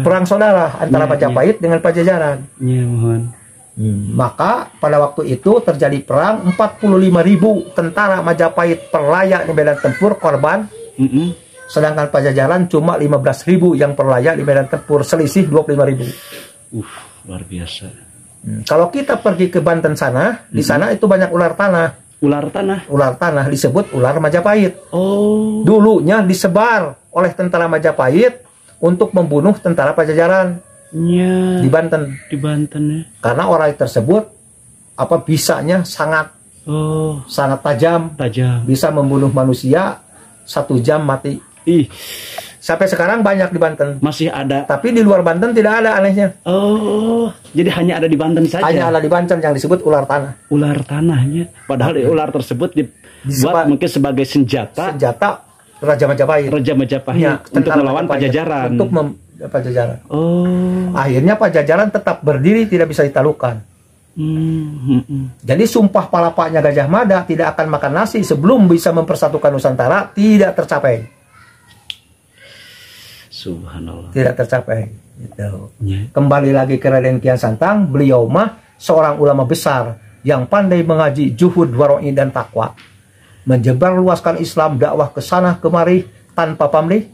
Perang saudara antara Majapahit dengan Pajajaran. Mohon. Maka pada waktu itu terjadi perang, 45.000 tentara Majapahit perlayak di medan tempur, korban. Sedangkan Pajajaran cuma 15.000 yang perlayak di medan tempur, selisih 25.000. Luar biasa. Kalau kita pergi ke Banten sana, di sana itu banyak ular tanah. Ular tanah disebut ular Majapahit. Dulunya disebar oleh tentara Majapahit untuk membunuh tentara Pajajaran. Di Banten ya. Karena orang tersebut bisanya sangat tajam, bisa membunuh manusia 1 jam mati. Sampai sekarang banyak di Banten. Masih ada. Tapi di luar Banten tidak ada, anehnya. Jadi hanya ada di Banten saja. Hanya ada di Banten yang disebut ular tanah. Ular tanahnya. Padahal ular tersebut dibuat mungkin sebagai senjata Raja Majapahit. Ya, untuk melawan Pajajaran. Pajajaran. Akhirnya Pajajaran tetap berdiri, tidak bisa ditaklukkan. Jadi sumpah palapanya Gajah Mada tidak akan makan nasi sebelum bisa mempersatukan Nusantara tidak tercapai. Subhanallah. Tidak tercapai. Gitu. Kembali lagi ke Raden Kian Santang, beliau mah seorang ulama besar yang pandai mengaji, zuhud, waroi dan takwa. Menyebar luaskan Islam, dakwah ke sana kemari tanpa pamrih.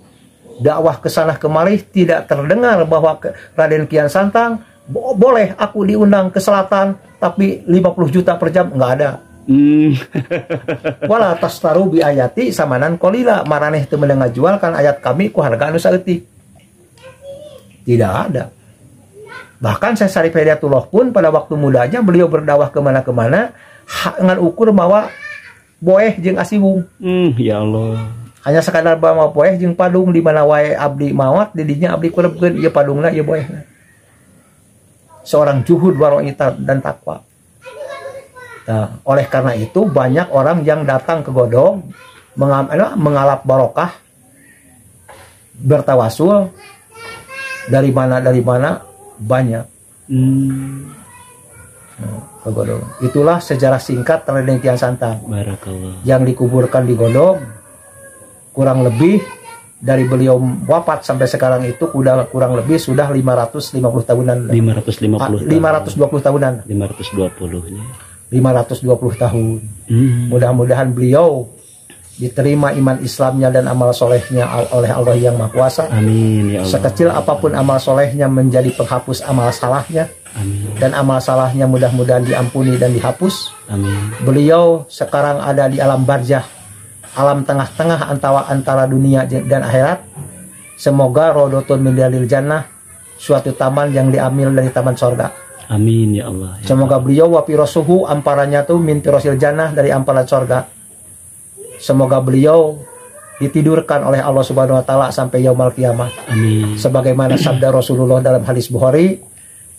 Dakwah ke sana kemari tidak terdengar bahwa Raden Kian Santang boleh aku diundang ke selatan tapi 50 juta per jam, nggak ada. Wala tastaru bi ayati samanan kolila, maraneh teu mendengar jualkan ayat kami ku harga anu saeutik. Tidak ada. Bahkan Syekh Syarif Hidayatullah pun pada waktu mudanya beliau berdakwah kemana-kemana dengan ukur bahwa boeh jeung asiwung. Ya Allah. Hanya sekadar bawa boeh jeung padung, di mana wae abdi mawat didinya abdi kurebkeun ieu padungna ieu boehna. Seorang juhud, waroi dan takwa. Nah, oleh karena itu banyak orang yang datang ke Godong mengalap barokah, bertawasul dari mana banyak. Ke Godong. Itulah sejarah singkat Raden Kian Santang. Barakallah. Yang dikuburkan di Godong, kurang lebih dari beliau wafat sampai sekarang itu kurang lebih sudah 550 tahunan. 520 tahunan. 520-nya. 520 tahun. Mudah-mudahan beliau diterima iman Islamnya dan amal solehnya oleh Allah yang Maha Kuasa. Amin ya Allah. Sekecil apapun amal solehnya menjadi penghapus amal salahnya. Amin. Dan amal salahnya mudah-mudahan diampuni dan dihapus. Amin. Beliau sekarang ada di alam barzah, alam tengah-tengah antara dunia dan akhirat. Semoga rodotun min dalil jannah, suatu taman yang diambil dari taman sorga. Amin ya Allah. Ya semoga beliau wapirosuhu, amparannya tuh min pirosil jannah, dari amparan sorga. Semoga beliau ditidurkan oleh Allah Subhanahu wa taala sampai yaumul kiamah. Amin. Sebagaimana sabda Rasulullah dalam hadis Bukhari,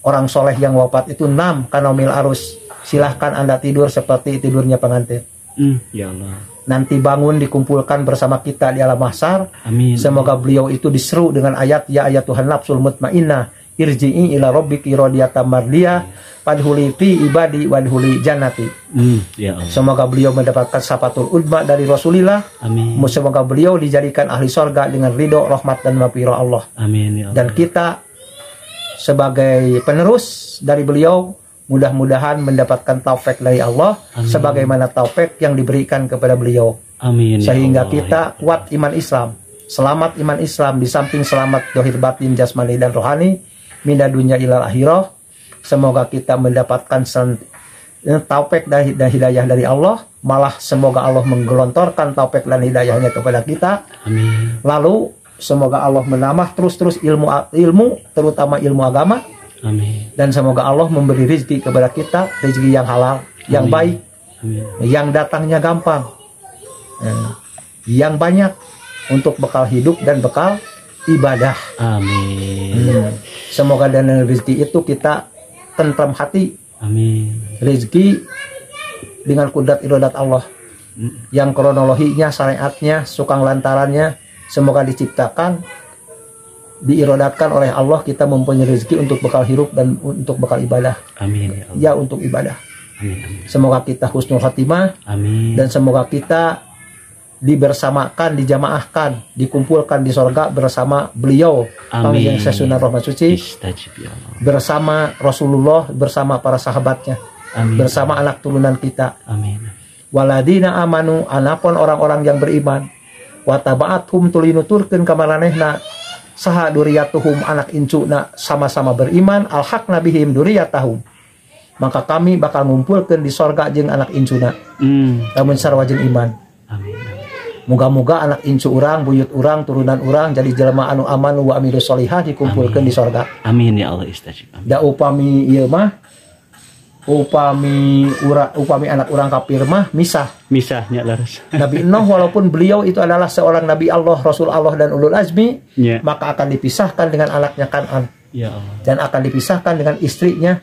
orang soleh yang wafat itu 6 kanomil arus. Silahkan Anda tidur seperti tidurnya pengantin. Ya Allah. Nanti bangun dikumpulkan bersama kita di alam mahsyar. Amin. Semoga beliau itu diseru dengan ayat ya ayatuhan nafsul mutmainnah irji'i ila rabbiki radiyatan mardiyah fadkhuli fi ibadi wadkhuli jannati. Ya Allah. Semoga beliau mendapatkan syafatul udma dari Rasulillah. Amin. Semoga beliau dijadikan ahli sorga dengan ridho, rahmat dan maghfirah Allah. Amin ya Allah. Dan kita sebagai penerus dari beliau mudah-mudahan mendapatkan taufik dari Allah. Amin. Sebagaimana taufik yang diberikan kepada beliau. Amin. Sehingga kita kuat iman Islam, selamat iman Islam, di samping selamat dohir batin jasmani dan rohani minda dunya ilal akhirah. Semoga kita mendapatkan taufik dan hidayah dari Allah. Malah semoga Allah menggelontorkan taufik dan hidayahnya kepada kita. Amin. Lalu semoga Allah menambah terus ilmu terutama ilmu agama. Amin. Dan semoga Allah memberi rezeki kepada kita, rezeki yang halal. yang baik, yang datangnya gampang, yang banyak untuk bekal hidup dan bekal ibadah. Amin. Semoga dengan rezeki itu kita tentram hati. Amin. Rezeki dengan kudrat iradat Allah, yang kronologinya, syariatnya, sukang lantarannya, semoga diciptakan, diirodatkan oleh Allah, kita mempunyai rezeki untuk bekal hidup dan untuk bekal ibadah. Amin. Ya, untuk ibadah. Amin. Semoga kita husnul khatimah. Amin. Dan semoga kita dibersamakan, dijamaahkan, dikumpulkan di sorga bersama beliau, Panglima Sunan Rahmat Suci, bersama Rasulullah, bersama para sahabatnya, bersama anak turunan kita. Amin. Waladina amanu, anapun orang-orang yang beriman, wataba'athum tulinuturkeun kamaranehna, saha duriyatuhum anak incuna sama-sama beriman, alhaq nabihim duriyatahum, maka kami bakal ngumpulkeun di sorga jeung anak incuna. Lamun sarwa jeung iman. Amin. Moga-moga anak incu urang, buyut urang, turunan urang jadi jelema anu aman wa amilus solihah dikumpulkeun di sorga. Amin ya Allah istajib. Da upami ieu mah, upami anak urang kafir mah misahnya laras. Nabi Nuh walaupun beliau itu adalah seorang nabi Allah, rasul Allah dan ulul azmi, maka akan dipisahkan dengan anaknya Kan'an. Ya Allah. Dan akan dipisahkan dengan istrinya,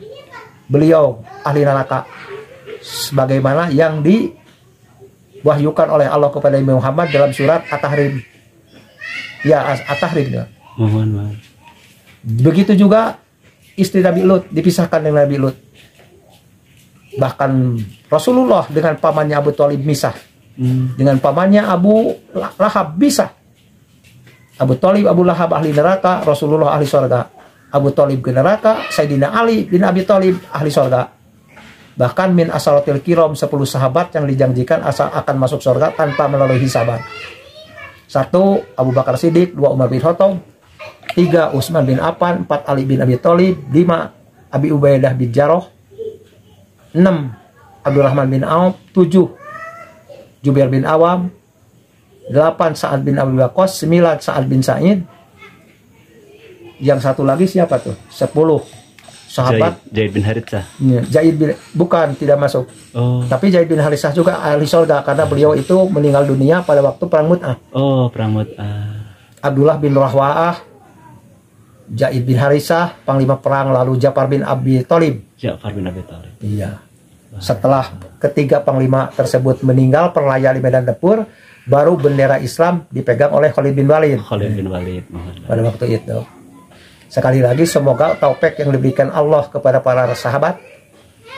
beliau ahli neraka. Sebagaimana yang diwahyukan oleh Allah kepada Nabi Muhammad dalam surat At-Tahrim. Ya, At-Tahrim ya. Mohon. Begitu juga istri Nabi Lut dipisahkan dengan Nabi Lut. Bahkan Rasulullah dengan pamannya Abu Thalib misah. Dengan pamannya Abu Lahab misah. Abu Thalib, Abu Lahab ahli neraka, Rasulullah ahli surga. Abu Thalib ke neraka, Sayyidina Ali bin Abi Thalib ahli surga. Bahkan min asalatil kiram 10 sahabat yang dijanjikan akan masuk surga tanpa melalui hisaban. 1. Abu Bakar Siddiq, 2. Umar bin Khattab, 3. Utsman bin Affan, 4. Ali bin Abi Thalib, 5. Abi Ubaidah bin Jarrah, 6. Abdurrahman bin Auf, 7. Jubair bin Awam, 8. Sa'ad bin Abi Waqqas, 9. Sa'ad bin Sa'id. Yang satu lagi siapa tuh? 10 sahabat. Zaid bin Haritsah. Zaid bin, bukan, tidak masuk. Tapi Zaid bin Haritsah juga ahli surga karena beliau itu meninggal dunia pada waktu perang Mu'tah. Perang Mu'tah. Abdullah bin Rahwa'ah, Zaid bin Haritsah, panglima perang, lalu Ja'far bin Abi Thalib. Iya. Setelah ketiga panglima tersebut meninggal perlayar di medan tempur, baru bendera Islam dipegang oleh Khalid bin Walid. Pada waktu itu. Sekali lagi semoga taufik yang diberikan Allah kepada para sahabat,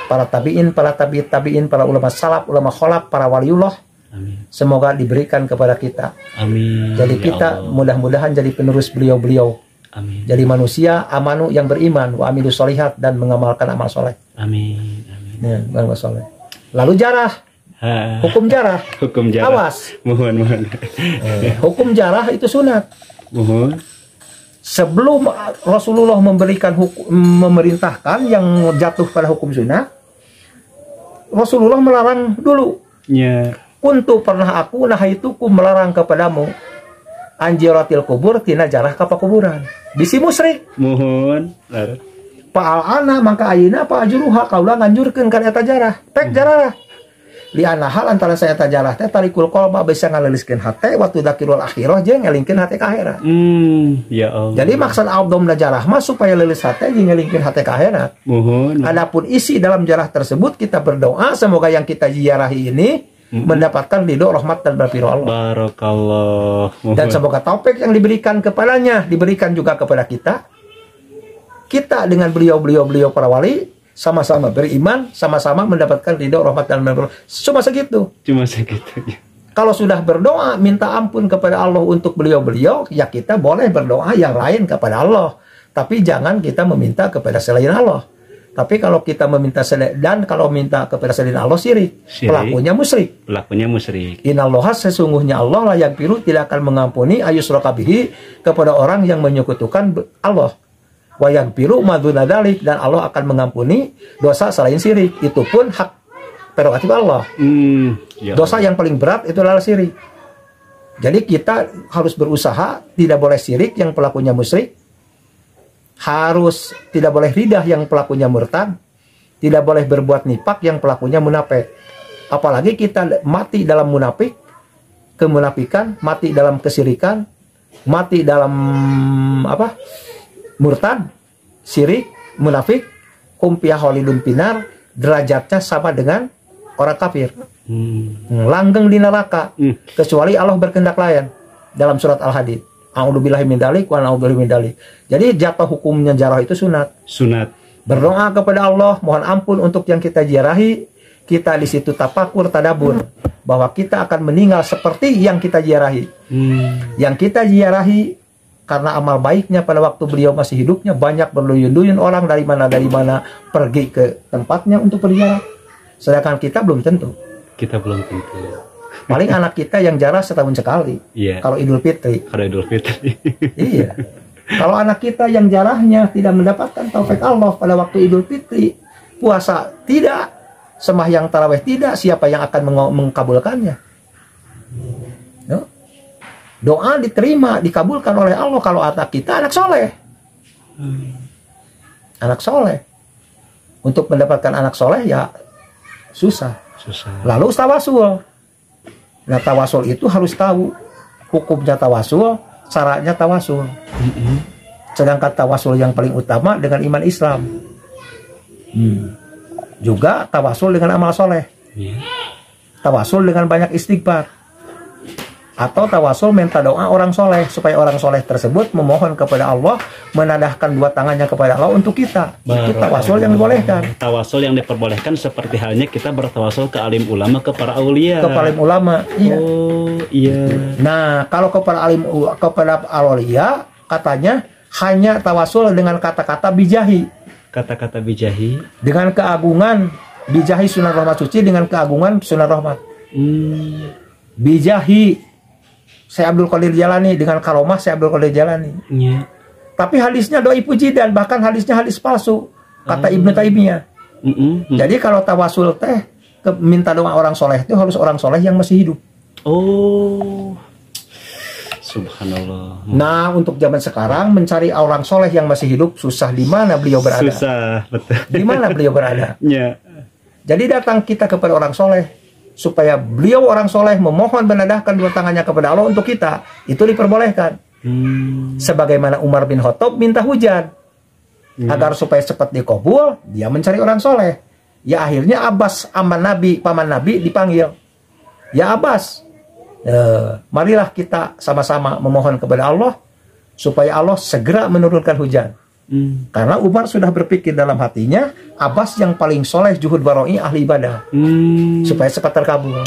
para tabi'in, para tabi'in, para ulama salaf, ulama kholaf, para waliullah. Amin. Semoga diberikan kepada kita. Amin. Jadi kita mudah-mudahan jadi penerus beliau-beliau. Amin. Jadi manusia amanu yang beriman, wa amilus sholihat, dan mengamalkan amal soleh. Amin. Ya, amal soleh. Lalu jarah. Hukum jarah. Awas. Mohon. Hukum jarah itu sunat. Mohon. Sebelum Rasulullah memerintahkan yang jatuh pada hukum sunnah, Rasulullah melarang dulu. Kuntu pernah aku nahaituku melarang kepadamu anjiratil kubur tina jarah ka kuburan. Bisi musyrik. Mohon. Pa'al ana mangka ayeuna pa ajruha kaula nganjurkeun kana eta jarah. Tek jarah. Li ana hal antara saya eta jarah teh tarikul qalba bisa ngaleliskeun hate waktu dakirul akhirah jeung ngelingkeun hate ka akhirat. Ya Allah. Jadi maksud abdomna jarah mah supaya leulis hate jeung ngelingkeun hate ka akhirat. Mohon. Adapun isi dalam jarah tersebut kita berdoa semoga yang kita ziarahi ini mendapatkan ridho, rahmat dan berfirman Allah. Barakallah. Dan semoga taufik yang diberikan kepadanya diberikan juga kepada kita. Kita dengan beliau para wali sama-sama beriman, sama-sama mendapatkan ridho, rahmat dan berfirman. Cuma segitu. Kalau sudah berdoa minta ampun kepada Allah untuk beliau-beliau, ya kita boleh berdoa yang lain kepada Allah. Tapi jangan kita meminta kepada selain Allah. Tapi kalau kita meminta dan kalau minta kepada selain Allah syirik. Pelakunya musyrik. Innallaha sesungguhnya Allah la yaghfiru tidak akan mengampuni ayusyraka bihi kepada orang yang menyekutukan Allah. Wa yaghfiru ma duna dzalik dan Allah akan mengampuni dosa selain syirik. Itu pun hak prerogatif Allah. Dosa yang paling berat itu adalah syirik. Jadi kita harus berusaha tidak boleh syirik yang pelakunya musyrik. Harus tidak boleh ridah yang pelakunya murtad. Tidak boleh berbuat nifak yang pelakunya munafik. Apalagi kita mati dalam munafik, kemunafikan, mati dalam kesirikan, mati dalam murtad, syirik, munafik, kumpiah holidun pinar, derajatnya sama dengan orang kafir. Langgeng di neraka, kecuali Allah berkehendak lain. Dalam surat Al-Hadid, a'udzubillahi min dzalik wa a'udzubillahi min dzalik. Jadi jatuh hukumnya jarah itu sunat. Berdoa kepada Allah, mohon ampun untuk yang kita jarahi. Kita di situ tafakur, tadabur bahwa kita akan meninggal seperti yang kita jarahi. Yang kita jarahi karena amal baiknya pada waktu beliau masih hidupnya, banyak berluyun-luyun orang dari mana pergi ke tempatnya untuk berziarah. Sedangkan kita belum tentu. Paling anak kita yang jarah setahun sekali. Kalau Idul Fitri. Iya. Kalau anak kita yang jarahnya tidak mendapatkan taufik Allah pada waktu Idul Fitri, puasa tidak, sembahyang tarawih tidak, siapa yang akan mengkabulkannya? No? Doa diterima, dikabulkan oleh Allah kalau anak kita anak soleh. Anak soleh. Untuk mendapatkan anak soleh ya susah. Lalu tawasul. Nah, tawasul itu harus tahu hukumnya tawasul, syaratnya tawasul. Sedangkan tawasul yang paling utama dengan iman Islam. Juga tawasul dengan amal soleh. Tawasul dengan banyak istighfar. Atau tawasul minta doa orang soleh, supaya orang soleh tersebut memohon kepada Allah, menadahkan dua tangannya kepada Allah untuk kita. Itu tawasul yang dibolehkan. Tawasul yang diperbolehkan seperti halnya kita bertawasul ke alim ulama, ke para aulia. Ke para alim ulama, iya. Oh, iya. Nah, kalau kepada aulia, katanya hanya tawasul dengan kata-kata bijahi. Kata-kata bijahi. Dengan keagungan bijahi sunnah rahmat suci, dengan keagungan sunnah rahmat. Bijahi Syekh Abdul Qadir Jalani, dengan karomah Syekh Abdul Qadir Jalani. Tapi hadisnya doi puji, dan bahkan hadisnya hadis palsu, kata Ibnu Taimiyah. Jadi kalau tawasul teh minta doa orang soleh itu harus orang soleh yang masih hidup. Oh, subhanallah. Nah, untuk zaman sekarang mencari orang soleh yang masih hidup susah. Di mana beliau berada? Susah, betul. Di mana beliau berada? Jadi datang kita kepada orang soleh, supaya beliau orang soleh memohon menadahkan dua tangannya kepada Allah untuk kita, itu diperbolehkan. Sebagaimana Umar bin Khattab minta hujan agar supaya cepat dikabul, dia mencari orang soleh. Ya akhirnya Abbas paman Nabi dipanggil. Ya Abbas, marilah kita sama-sama memohon kepada Allah supaya Allah segera menurunkan hujan. Karena Umar sudah berpikir dalam hatinya, Abbas yang paling soleh, juhud baroi, ahli ibadah, supaya cepat terkabul.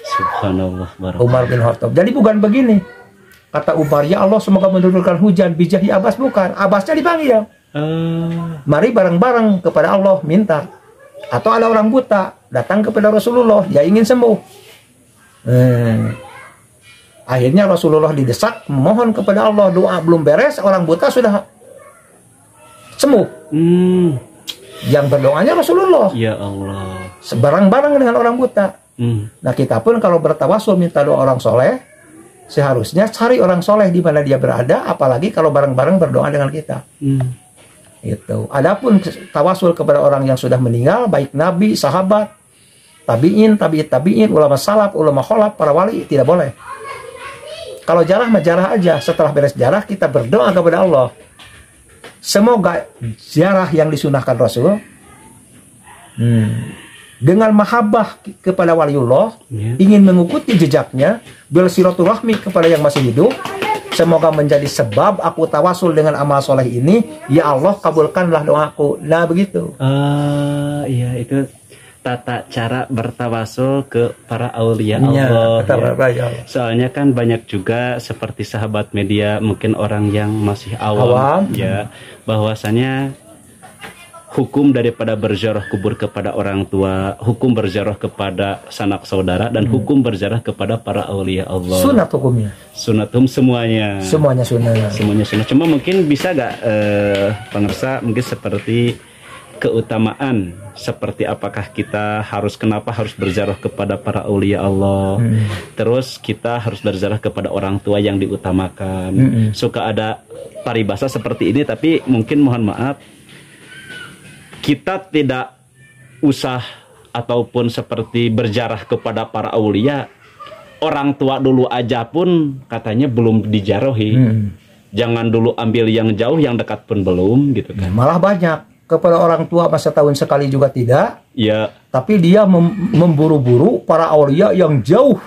Subhanallah. Umar bin Khattab. Jadi bukan begini, kata Umar, ya Allah semoga menurunkan hujan, bijahi Abbas. Bukan, Abbasnya dipanggil. Mari bareng-bareng kepada Allah minta. Atau ada orang buta datang kepada Rasulullah, dia ingin sembuh. Akhirnya Rasulullah didesak memohon kepada Allah, doa belum beres, orang buta sudah sembuh. Yang berdoanya Rasulullah. Ya Allah. Sebarang-barang dengan orang buta. Nah, kita pun kalau bertawasul minta doa orang soleh, seharusnya cari orang soleh di mana dia berada, apalagi kalau bareng-bareng berdoa dengan kita. Itu. Adapun tawasul kepada orang yang sudah meninggal, baik nabi, sahabat, tabiin, tabi'in, ulama salaf, ulama kholaf, para wali, tidak boleh. Kalau jarah mah jarah aja. Setelah beres jarah kita berdoa kepada Allah. Semoga ziarah yang disunahkan Rasul dengan mahabbah kepada waliullah, ingin mengikuti jejaknya, bersilaturahmi kepada yang masih hidup, semoga menjadi sebab aku tawasul dengan amal soleh ini, ya Allah kabulkanlah doaku. Nah begitu. Iya, itu tata cara bertawasul ke para aulia Allah. Soalnya kan banyak juga seperti sahabat media, mungkin orang yang masih awam. Ya, bahwasanya hukum daripada berziarah kubur kepada orang tua, hukum berziarah kepada sanak saudara, dan hukum berziarah kepada para aulia Allah. Sunat hukumnya. Sunatum semuanya. Semuanya sunat. Semuanya sunat. Cuma mungkin bisa gak pemirsa mungkin seperti keutamaan, seperti apakah kita kenapa harus berziarah kepada para aulia Allah, terus kita harus berziarah kepada orang tua yang diutamakan. Suka ada paribasa seperti ini, tapi mungkin mohon maaf kita tidak usah ataupun seperti berjarah kepada para aulia, orang tua dulu aja pun katanya belum dijarohi. Jangan dulu ambil yang jauh, yang dekat pun belum gitu kan. Malah banyak kepada orang tua masa tahun sekali juga tidak. Ya. Tapi dia memburu-buru para aulia yang jauh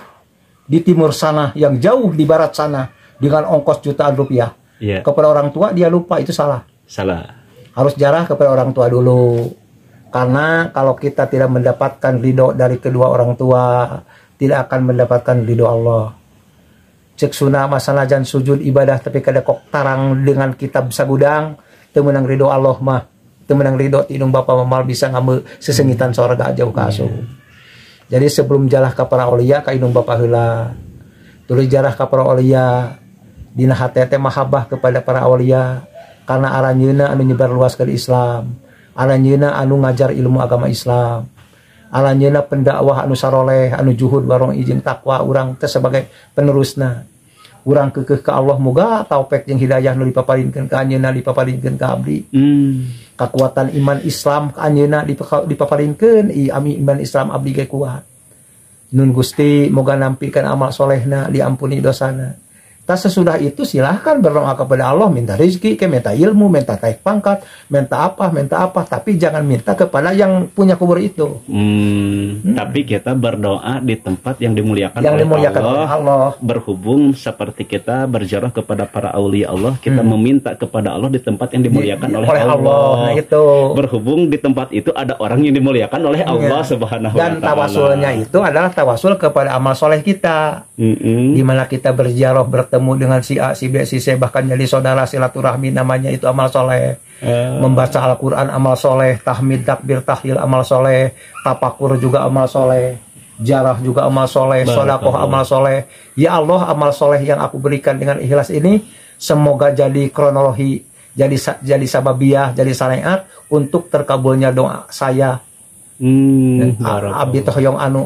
di timur sana, yang jauh di barat sana dengan ongkos jutaan rupiah. Ya. Kepada orang tua dia lupa, itu salah. Salah. Harus jarah kepada orang tua dulu. Karena kalau kita tidak mendapatkan ridho dari kedua orang tua, tidak akan mendapatkan ridho Allah. Cek sunah masalah jan sujud ibadah tapi kada kok tarang dengan kitab sagudang, temenang ridho Allah mah, temenang ridho tinung bapa mamal bisa ngambil sesengitan sorga jauh ke asuh. Jadi sebelum jarah ke para aulia ka inung bapa heula. Tulis jarah ke para aulia dina hate teh mahabbah kepada para aulia karena aranjeuna anu nyebar luaskeun Islam. Aranjeuna anu ngajar ilmu agama Islam. Alanjeuna pendakwah anu saroleh, anu juhud warong izin takwa urang teh sebagai penerusna. Urang keukeuh ka Allah moga taufik jeung hidayah nu dipaparinkeun ka anjeunna dipaparinkeun ka abdi. Kekuatan iman Islam ka anjeunna dipaparinkeun, ami iman Islam abdi ge kuat. Nun Gusti moga nampikeun amal solehna, diampuni dosana. Tak sesudah itu silahkan berdoa kepada Allah, minta rezeki, minta ilmu, minta naik pangkat, minta apa, tapi jangan minta kepada yang punya kubur itu. Tapi kita berdoa di tempat yang dimuliakan, oleh Allah. Berhubung seperti kita berjarah kepada para aulia Allah, kita meminta kepada Allah di tempat yang dimuliakan oleh Allah. Nah, itu. Berhubung di tempat itu ada orang yang dimuliakan oleh Allah Subhanahu wa Ta'ala. Dan tawasulnya itu adalah tawasul kepada amal soleh kita. Di mana kita berjarah bertemu dengan si A, si B, si C, bahkan jadi saudara silaturahmi, namanya itu amal soleh. Membaca Al-Quran amal soleh, tahmid, takbir, tahlil amal soleh, tapakur juga amal soleh, jarah juga amal soleh, sodakoh amal soleh. Ya Allah, amal soleh yang aku berikan dengan ikhlas ini semoga jadi kronologi, jadi sababiah, jadi syariat untuk terkabulnya doa saya. Abdi teh hoyong anu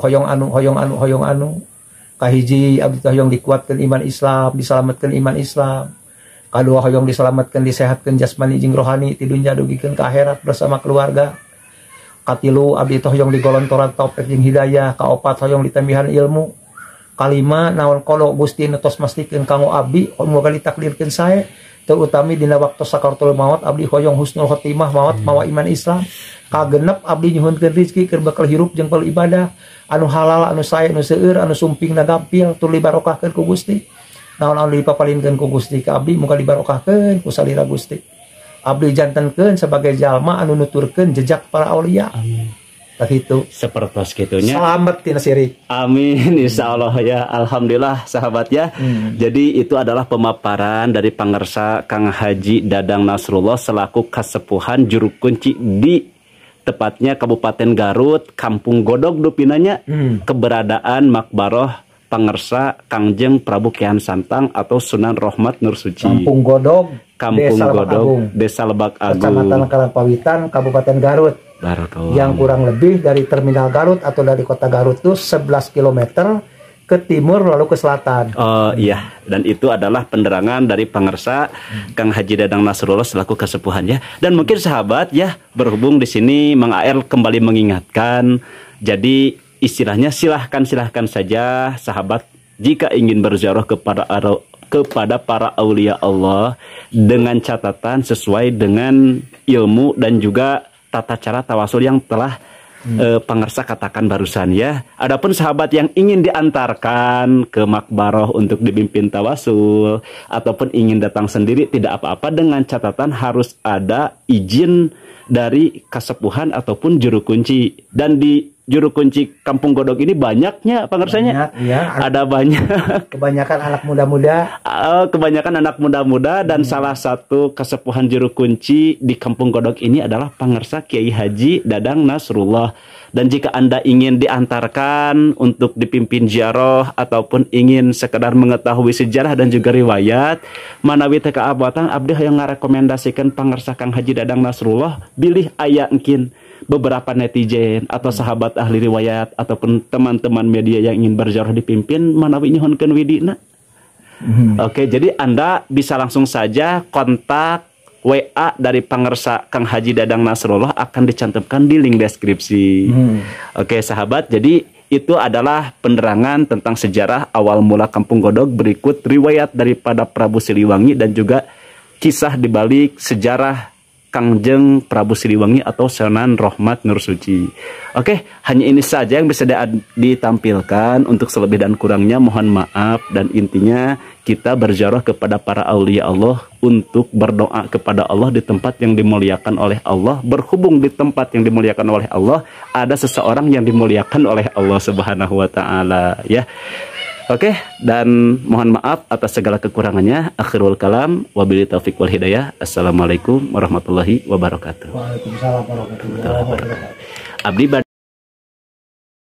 kahiji abdi teh hoyong dikuatkan iman Islam, diselamatkan iman Islam. Kadua hoyong diselamatkan, disehatkan jasmani jeung rohani ti dunya dugikeun ka akhirat bersama keluarga. Katilu abdi teh hoyong digolontoran taufik jeung hidayah, kaopat hoyong ditambihan ilmu. Kalima naon qolo Gusti netos mastikeun kanggo abdi moga ditakdirkeun sae, terutami dina waktu sakaratul maut abdi hoyong husnul khotimah mawa iman Islam. Kagenep abdi nyuhunkeun rezeki keur bakal hirup jeung perlu ibadah anu halal, anu sae, anu seueur, anu sumping na gampil tuluy barokahkeun ku Gusti. Naon anu dipapalinkeun ku Gusti ka abdi muga dibarokahkeun ku salira Gusti. Abdi jantenkeun sebagai jalma anu nuturkeun jejak para aulia. Amin. Tah kitu. Sapertos kitunya. Selamat tina sirik. Amin, insyaallah ya. Alhamdulillah sahabat ya. Jadi itu adalah pemaparan dari pangarsa Kang Haji Dadang Nasrullah selaku kasepuhan juru kunci di tepatnya Kabupaten Garut, Kampung Godog dupinanya, keberadaan makbaroh pangarsa Kangjeng Prabu Kean Santang atau Sunan Rohmat Nur Suci. Kampung Godog, Desa Lebak Agung, Kecamatan Karangpawitan, Kabupaten Garut. Yang kurang lebih dari Terminal Garut atau dari Kota Garut itu 11 km ke timur lalu ke selatan. Oh iya, dan itu adalah penerangan dari pangarsa Kang Haji Dadang Nasrullah selaku kesepuhan ya. Dan mungkin sahabat ya, berhubung di sini Mang AR kembali mengingatkan, jadi istilahnya silahkan saja sahabat jika ingin berziarah kepada para aulia Allah dengan catatan sesuai dengan ilmu dan juga tata cara tawasul yang telah pangarsa katakan barusan ya. Adapun sahabat yang ingin diantarkan ke makbaroh untuk dipimpin tawasul ataupun ingin datang sendiri tidak apa-apa, dengan catatan harus ada izin dari kasepuhan ataupun juru kunci. Dan di juru kunci Kampung Godog ini banyaknya pangarsanya. Ada banyak. Kebanyakan anak muda-muda. Kebanyakan anak muda-muda dan salah satu kasepuhan juru kunci di Kampung Godog ini adalah pangarsa Kiai Haji Dadang Nasrullah. Dan jika Anda ingin diantarkan untuk dipimpin ziarah ataupun ingin sekedar mengetahui sejarah dan juga riwayat manawi teu kaabatan abdi hayang ngarekomendasikeun pangarsa Kang Haji Dadang Nasrullah, bilih aya engkin beberapa netizen atau sahabat ahli riwayat ataupun teman-teman media yang ingin berziarah dipimpin manawi nyuhunkeun widina. Oke, jadi Anda bisa langsung saja kontak WA dari pangersa Kang Haji Dadang Nasrullah akan dicantumkan di link deskripsi. Oke sahabat, jadi itu adalah penerangan tentang sejarah awal mula Kampung Godog. Berikut riwayat daripada Prabu Siliwangi dan juga kisah dibalik sejarah Kangjeng Prabu Siliwangi atau Sunan Rohmat Nur Suci. Oke, hanya ini saja yang bisa ditampilkan. Untuk selebih dan kurangnya mohon maaf. Dan intinya kita berziarah kepada para aulia Allah untuk berdoa kepada Allah di tempat yang dimuliakan oleh Allah. Berhubung di tempat yang dimuliakan oleh Allah, ada seseorang yang dimuliakan oleh Allah Subhanahu wa Ta'ala, ya. Oke, dan mohon maaf atas segala kekurangannya. Akhirul kalam, wabillahi taufiq wal hidayah. Assalamualaikum warahmatullahi wabarakatuh. Waalaikumsalam warahmatullahi wabarakatuh. Abdi